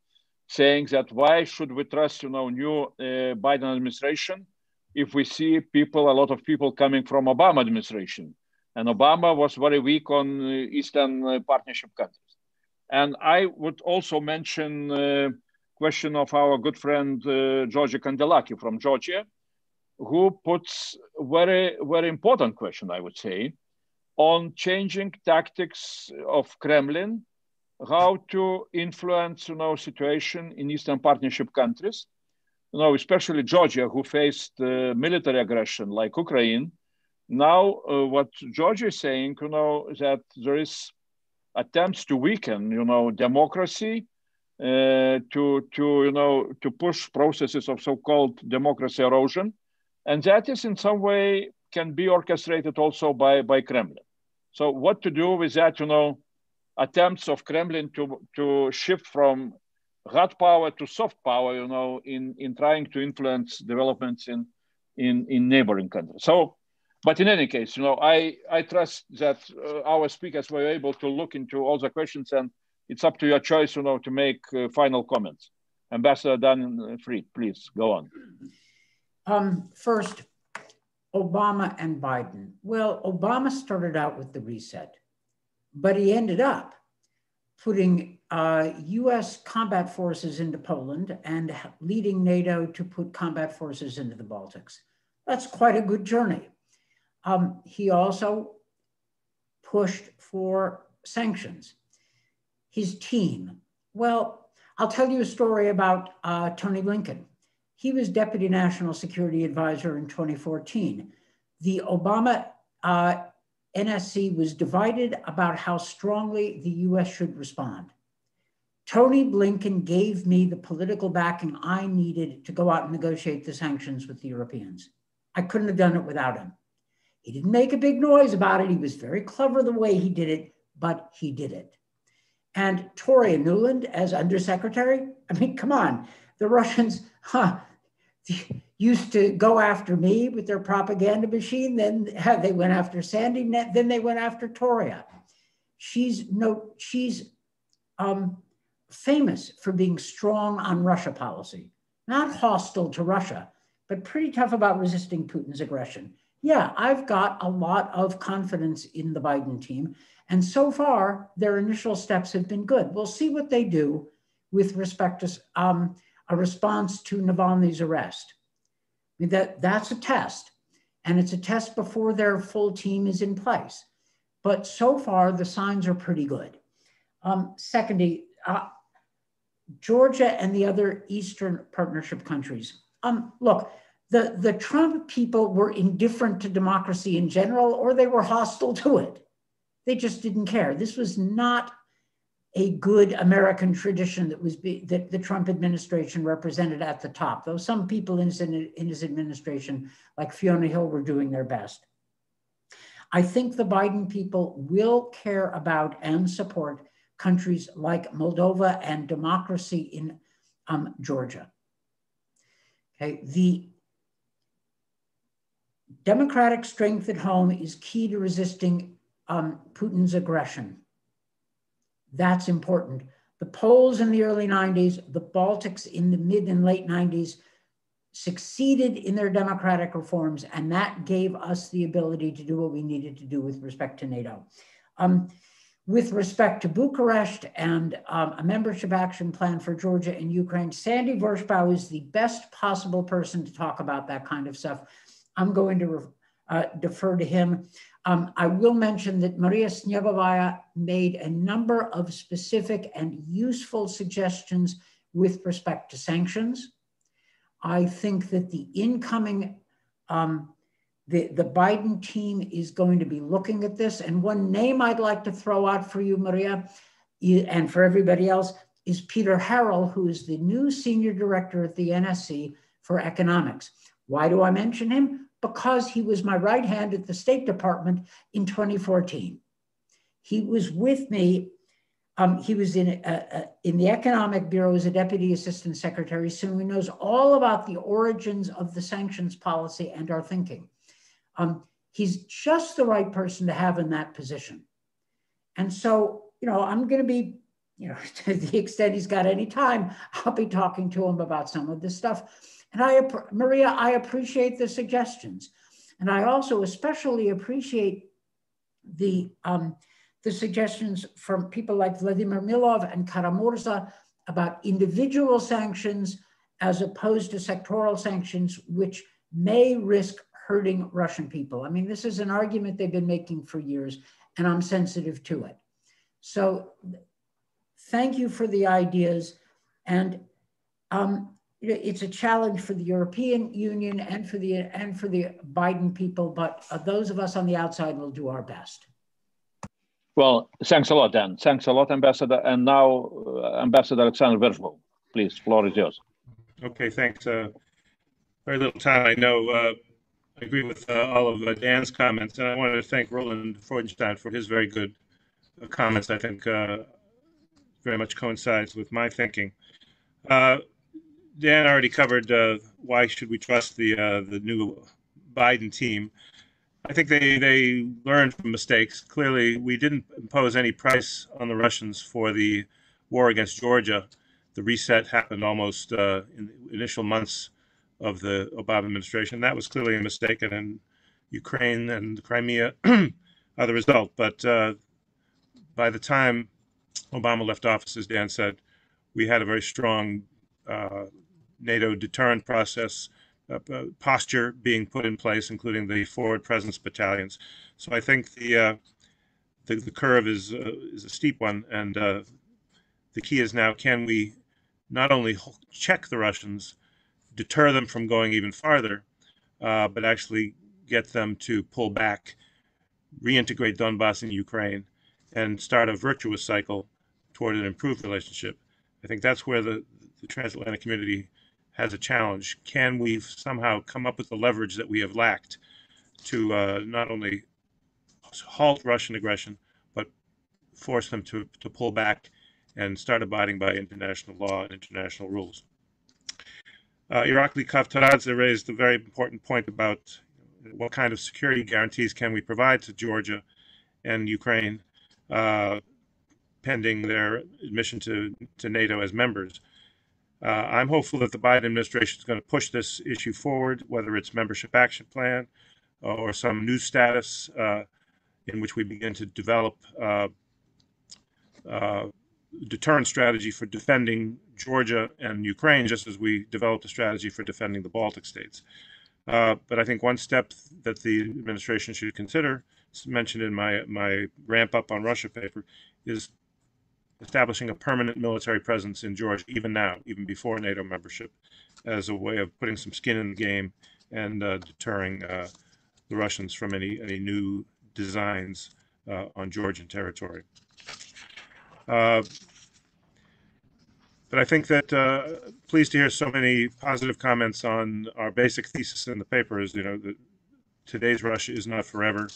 saying that why should we trust, you know, new Biden administration if we see a lot of people coming from Obama administration, and Obama was very weak on Eastern Partnership countries. And I would also mention question of our good friend Georgi Kandelaki from Georgia, who puts very, very important question, I would say, on changing tactics of Kremlin, how to influence, you know, situation in Eastern Partnership countries, you know, especially Georgia, who faced military aggression like Ukraine. Now, what Georgia is saying, you know, that there is attempts to weaken, you know, democracy, to push processes of so-called democracy erosion, and that is in some way can be orchestrated also by Kremlin. So what to do with that, you know, attempts of Kremlin to shift from hard power to soft power, you know, in trying to influence developments in neighboring countries. So, but in any case, you know, I trust that our speakers were able to look into all the questions, and it's up to your choice, you know, to make final comments. Ambassador Dan Fried, please go on. First, Obama and Biden. Well, Obama started out with the reset, but he ended up putting US combat forces into Poland and leading NATO to put combat forces into the Baltics. That's quite a good journey. He also pushed for sanctions. His team. Well, I'll tell you a story about Tony Blinken. He was Deputy National Security Advisor in 2014. The Obama NSC was divided about how strongly the US should respond. Tony Blinken gave me the political backing I needed to go out and negotiate the sanctions with the Europeans. I couldn't have done it without him. He didn't make a big noise about it. He was very clever the way he did it, but he did it. And Toria Nuland as undersecretary, I mean, come on, the Russians, used to go after me with their propaganda machine. Then they went after Sandy, then they went after Toria. She's famous for being strong on Russia policy, not hostile to Russia, but pretty tough about resisting Putin's aggression. Yeah, I've got a lot of confidence in the Biden team. And so far, their initial steps have been good. We'll see what they do with respect to a response to Navalny's arrest. I mean, that's a test, and it's a test before their full team is in place. But so far, the signs are pretty good. Secondly, Georgia and the other Eastern Partnership countries. Look, the Trump people were indifferent to democracy in general, or they were hostile to it. They just didn't care. This was not a good American tradition that the Trump administration represented at the top, though some people in his administration, like Fiona Hill, were doing their best. I think the Biden people will care about and support countries like Moldova and democracy in Georgia. Okay, the democratic strength at home is key to resisting Putin's aggression. That's important. The Poles in the early 90s, the Baltics in the mid and late 90s succeeded in their democratic reforms, and that gave us the ability to do what we needed to do with respect to NATO. With respect to Bucharest and a membership action plan for Georgia and Ukraine, Sandy VERSHBOW is the best possible person to talk about that kind of stuff. I'm going to defer to him. I will mention that Maia SNEGOVAYA made a number of specific and useful suggestions with respect to sanctions. I think that the incoming, the Biden team is going to be looking at this. And one name I'd like to throw out for you, Maria, and for everybody else, is Peter Harrell, who is the new senior director at the NSC for economics. Why do I mention him? Because he was my right hand at the State Department in 2014. He was with me. He was in the Economic Bureau as a Deputy Assistant Secretary, so he knows all about the origins of the sanctions policy and our thinking. He's just the right person to have in that position. And so, I'm going to be, to the extent he's got any time, I'll be talking to him about some of this stuff. And Maria, I appreciate the suggestions. And I also especially appreciate the suggestions from people like Vladimir Milov and Kara-Murza about individual sanctions as opposed to sectoral sanctions, which may risk hurting Russian people. I mean, this is an argument they've been making for years, and I'm sensitive to it. So thank you for the ideas. And it's a challenge for the European Union and for the Biden people, but those of us on the outside will do our best. Well, thanks a lot, Dan. Thanks a lot, Ambassador. And now, Ambassador Alexander VERSHBOW, please, floor is yours. Okay, thanks. Very little time, I know. I agree with all of Dan's comments, and I wanted to thank Roland Freudenstein for his very good comments. I think very much coincides with my thinking. Dan already covered why should we trust the new Biden team. I think they learned from mistakes. Clearly, we didn't impose any price on the Russians for the war against Georgia. The reset happened almost in the initial months of the Obama administration. That was clearly a mistake, and then Ukraine and Crimea are the result. But by the time Obama left office, as Dan said, we had a very strong NATO deterrent process, posture being put in place, including the forward presence battalions. So I think the curve is a steep one, and the key is now, can we not only check the Russians, deter them from going even farther, but actually get them to pull back, reintegrate Donbass in Ukraine, and start a virtuous cycle toward an improved relationship. I think that's where the transatlantic community has a challenge. Can we somehow come up with the leverage that we have lacked to not only halt Russian aggression, but force them to pull back and start abiding by international law and international rules? Irakli Kavtaradze raised a very important point about what kind of security guarantees can we provide to Georgia and Ukraine pending their admission to NATO as members. I'm hopeful that the Biden administration is going to push this issue forward, whether it's membership action plan or some new status in which we begin to develop deterrent strategy for defending Georgia and Ukraine, just as we developed a strategy for defending the Baltic states. But I think one step that the administration should consider, mentioned in my ramp up on Russia paper, is establishing a permanent military presence in Georgia, even now, even before NATO membership, as a way of putting some skin in the game and deterring the Russians from any new designs on Georgian territory. But I think that pleased to hear so many positive comments on our basic thesis in the paper is, that today's Russia is not forever.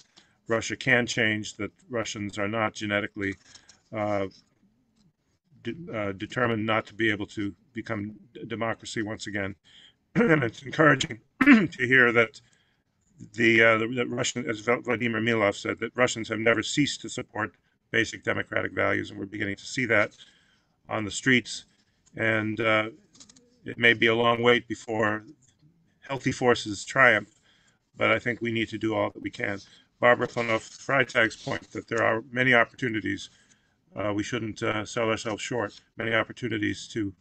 Russia can change, that Russians are not genetically determined not to be able to become a democracy once again. And it's encouraging to hear that that Russian, as Vladimir Milov said, that Russians have never ceased to support basic democratic values, and we're beginning to see that on the streets. And it may be a long wait before healthy forces triumph, but I think we need to do all that we can. Barbara von Freitag's point that there are many opportunities, we shouldn't sell ourselves short, many opportunities to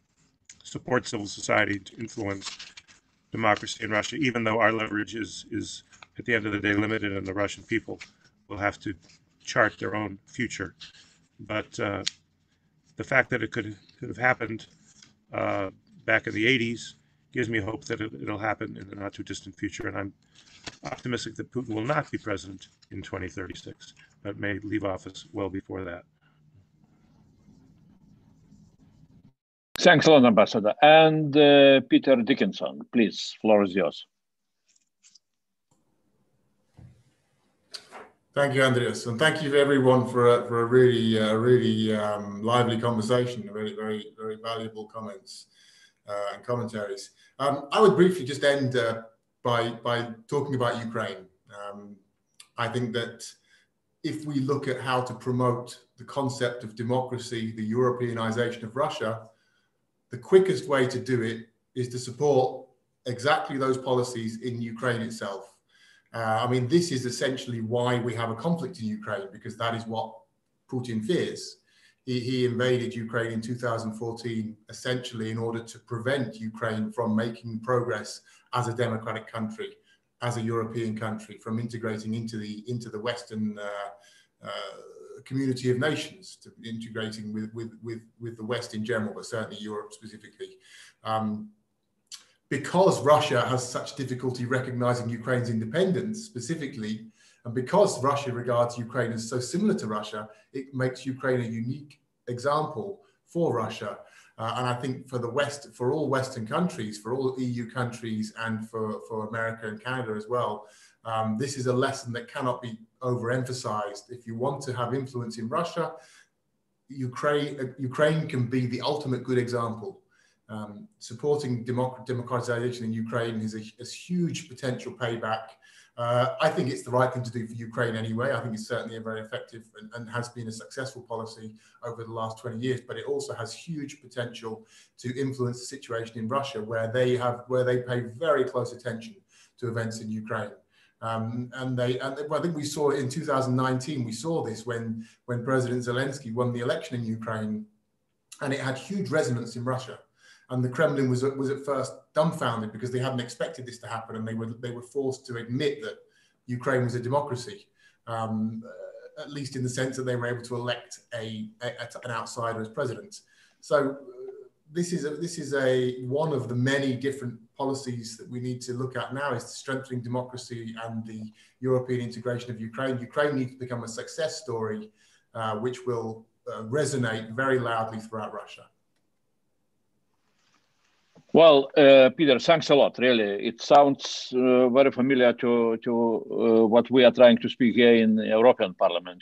support civil society, to influence democracy in Russia, even though our leverage is at the end of the day limited and the Russian people will have to chart their own future. But the fact that it could have happened back in the 80s gives me hope that it'll happen in the not too distant future. And I'm optimistic that Putin will not be president in 2036, but may leave office well before that. Thanks a lot, Ambassador. And Peter Dickinson, please, floor is yours. Thank you, Andrius, and thank you to everyone for a really lively conversation, very valuable comments and commentaries. I would briefly just end by talking about Ukraine. I think that if we look at how to promote the concept of democracy, the Europeanization of Russia, the quickest way to do it is to support exactly those policies in Ukraine itself. I mean, this is essentially why we have a conflict in Ukraine, because that is what Putin fears. He invaded Ukraine in 2014, essentially in order to prevent Ukraine from making progress as a democratic country, as a European country, from integrating into the Western community of nations, to integrating with the West in general, but certainly Europe specifically. Because Russia has such difficulty recognizing Ukraine's independence specifically, and because Russia regards Ukraine as so similar to Russia, it makes Ukraine a unique example for Russia. And I think for the West, for all Western countries, for all EU countries, and for America and Canada as well, this is a lesson that cannot be overemphasized. If you want to have influence in Russia, Ukraine can be the ultimate good example. Supporting democratization in Ukraine is a huge potential payback. I think it's the right thing to do for Ukraine anyway. I think it's certainly a very effective and has been a successful policy over the last 20 years, but it also has huge potential to influence the situation in Russia, where they pay very close attention to events in Ukraine. And I think we saw it in 2019, we saw this when President Zelensky won the election in Ukraine, and it had huge resonance in Russia. And the Kremlin was at first dumbfounded because they hadn't expected this to happen, and they were forced to admit that Ukraine was a democracy, at least in the sense that they were able to elect an outsider as president. So this is one of the many different policies that we need to look at now, is strengthening democracy and the European integration of Ukraine. Ukraine needs to become a success story, which will resonate very loudly throughout Russia. Well, Peter, thanks a lot. Really, it sounds very familiar to what we are trying to speak here in the European Parliament.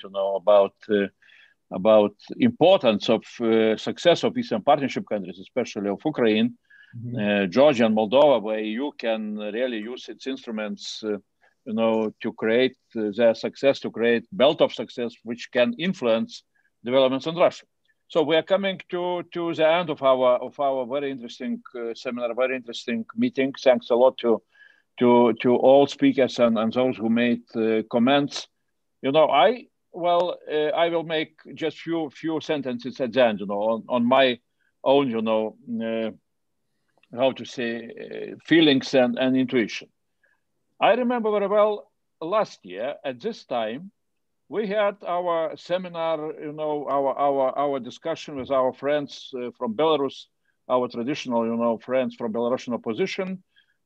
About importance of success of Eastern Partnership countries, especially of Ukraine, Georgia and Moldova, where EU can really use its instruments, to create their success, to create belt of success, which can influence developments in Russia. So we are coming to the end of our very interesting seminar, very interesting meeting. Thanks a lot to all speakers and those who made comments. I will make just few sentences at the end, on my own, how to say, feelings and intuition. I remember very well last year at this time, we had our seminar, our discussion with our friends from Belarus, our traditional, friends from Belarusian opposition.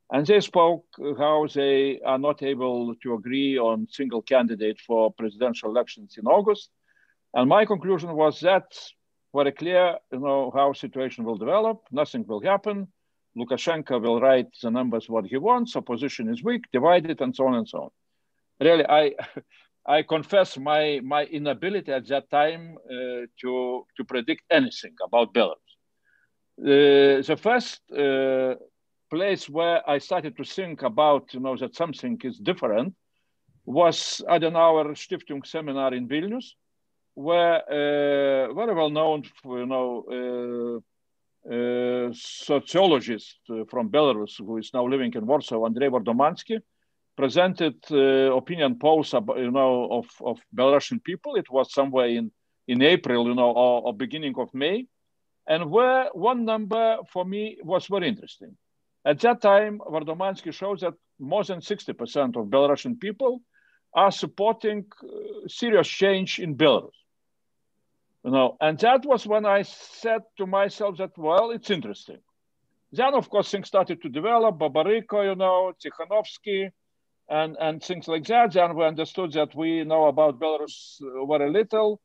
And they spoke how they are not able to agree on single candidate for presidential elections in August. And my conclusion was that very clear, how situation will develop, nothing will happen. Lukashenko will write the numbers what he wants, opposition is weak, divided, and so on and so on. Really, I confess my inability at that time to predict anything about Belarus. The first place where I started to think about, that something is different was Adenauer Stiftung seminar in Vilnius, where very well known, sociologist from Belarus, who is now living in Warsaw, Andrei Vardomansky, presented opinion polls of Belarusian people. It was somewhere in April, or beginning of May, and where one number for me was very interesting. At that time, Vardomansky shows that more than 60% of Belarusian people are supporting serious change in Belarus. And that was when I said to myself that, well, it's interesting. Then, of course, things started to develop, Babariko, Tikhanovsky, and things like that. Then we understood that we know about Belarus very little.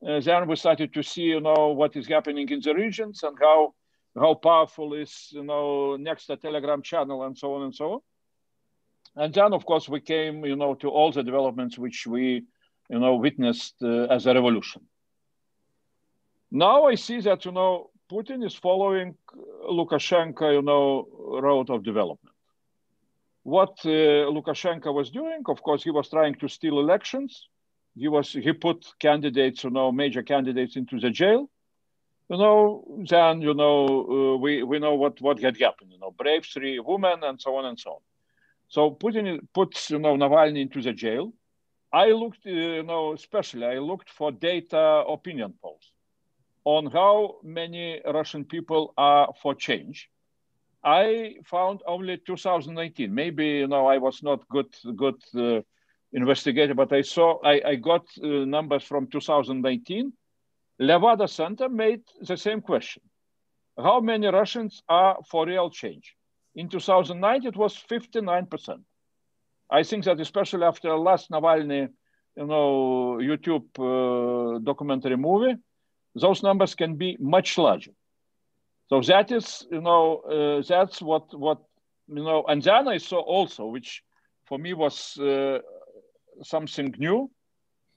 Then we started to see, what is happening in the regions and how powerful is, next a Telegram channel and so on and so on. And then, of course, we came, to all the developments which we, witnessed as a revolution. Now I see that, Putin is following Lukashenko, road of development. What Lukashenko was doing, of course, he was trying to steal elections. He put candidates, major candidates into the jail. Then, we know what had happened, brave 3 women and so on and so on. So Putin puts, Navalny into the jail. I looked, especially I looked for data opinion polls on how many Russian people are for change. I found only 2019. Maybe, I was not good investigator, but I got numbers from 2019. Levada Center made the same question. How many Russians are for real change? In 2009, it was 59%. I think that especially after last Navalny, YouTube documentary movie, those numbers can be much larger. So that is, that's what, and then I saw also, which for me was something new,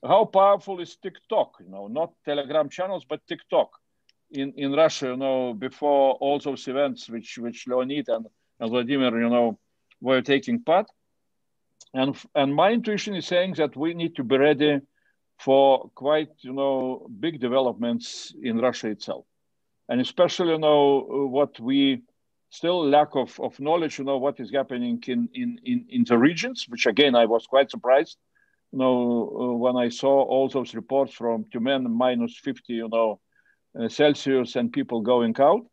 how powerful is TikTok, not Telegram channels, but TikTok in Russia, before all those events which Leonid and Vladimir, were taking part. And my intuition is saying that we need to be ready for quite, big developments in Russia itself. And especially, what we still lack of knowledge, what is happening in the regions, which again, I was quite surprised, when I saw all those reports from Tyumen minus 50, Celsius and people going out.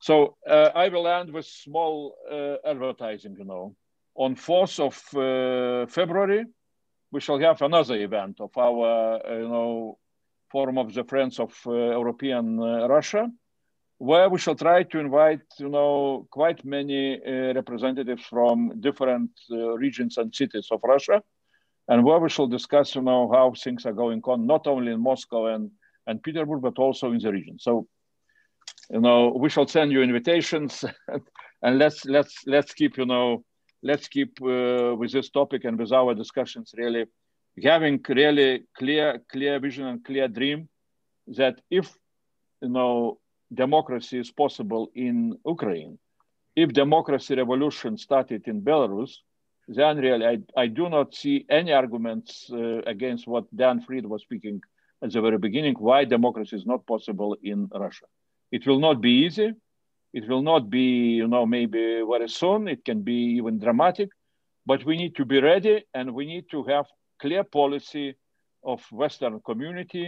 So I will end with small advertising, On 4th of February, we shall have another event of our, Forum of the Friends of European Russia, where we shall try to invite, quite many representatives from different regions and cities of Russia, and where we shall discuss, how things are going on, not only in Moscow and Petersburg, but also in the region. So, we shall send you invitations, and let's keep, let's keep with this topic and with our discussions really having really clear vision and clear dream that if democracy is possible in Ukraine, if democracy revolution started in Belarus, then really I do not see any arguments against what Dan Fried was speaking at the very beginning, why democracy is not possible in Russia. It will not be easy. It will not be, maybe very soon. It can be even dramatic, but we need to be ready, and we need to have clear policy of Western community,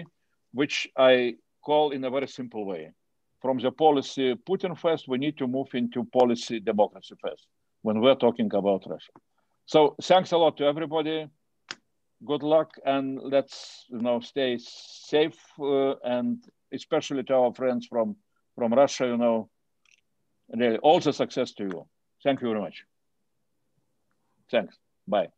which I call in a very simple way. From the policy Putin first, we need to move into policy democracy first when we're talking about Russia. So thanks a lot to everybody. Good luck, and let's stay safe, and especially to our friends from Russia, really all the success to you. Thank you very much. Thanks. Bye.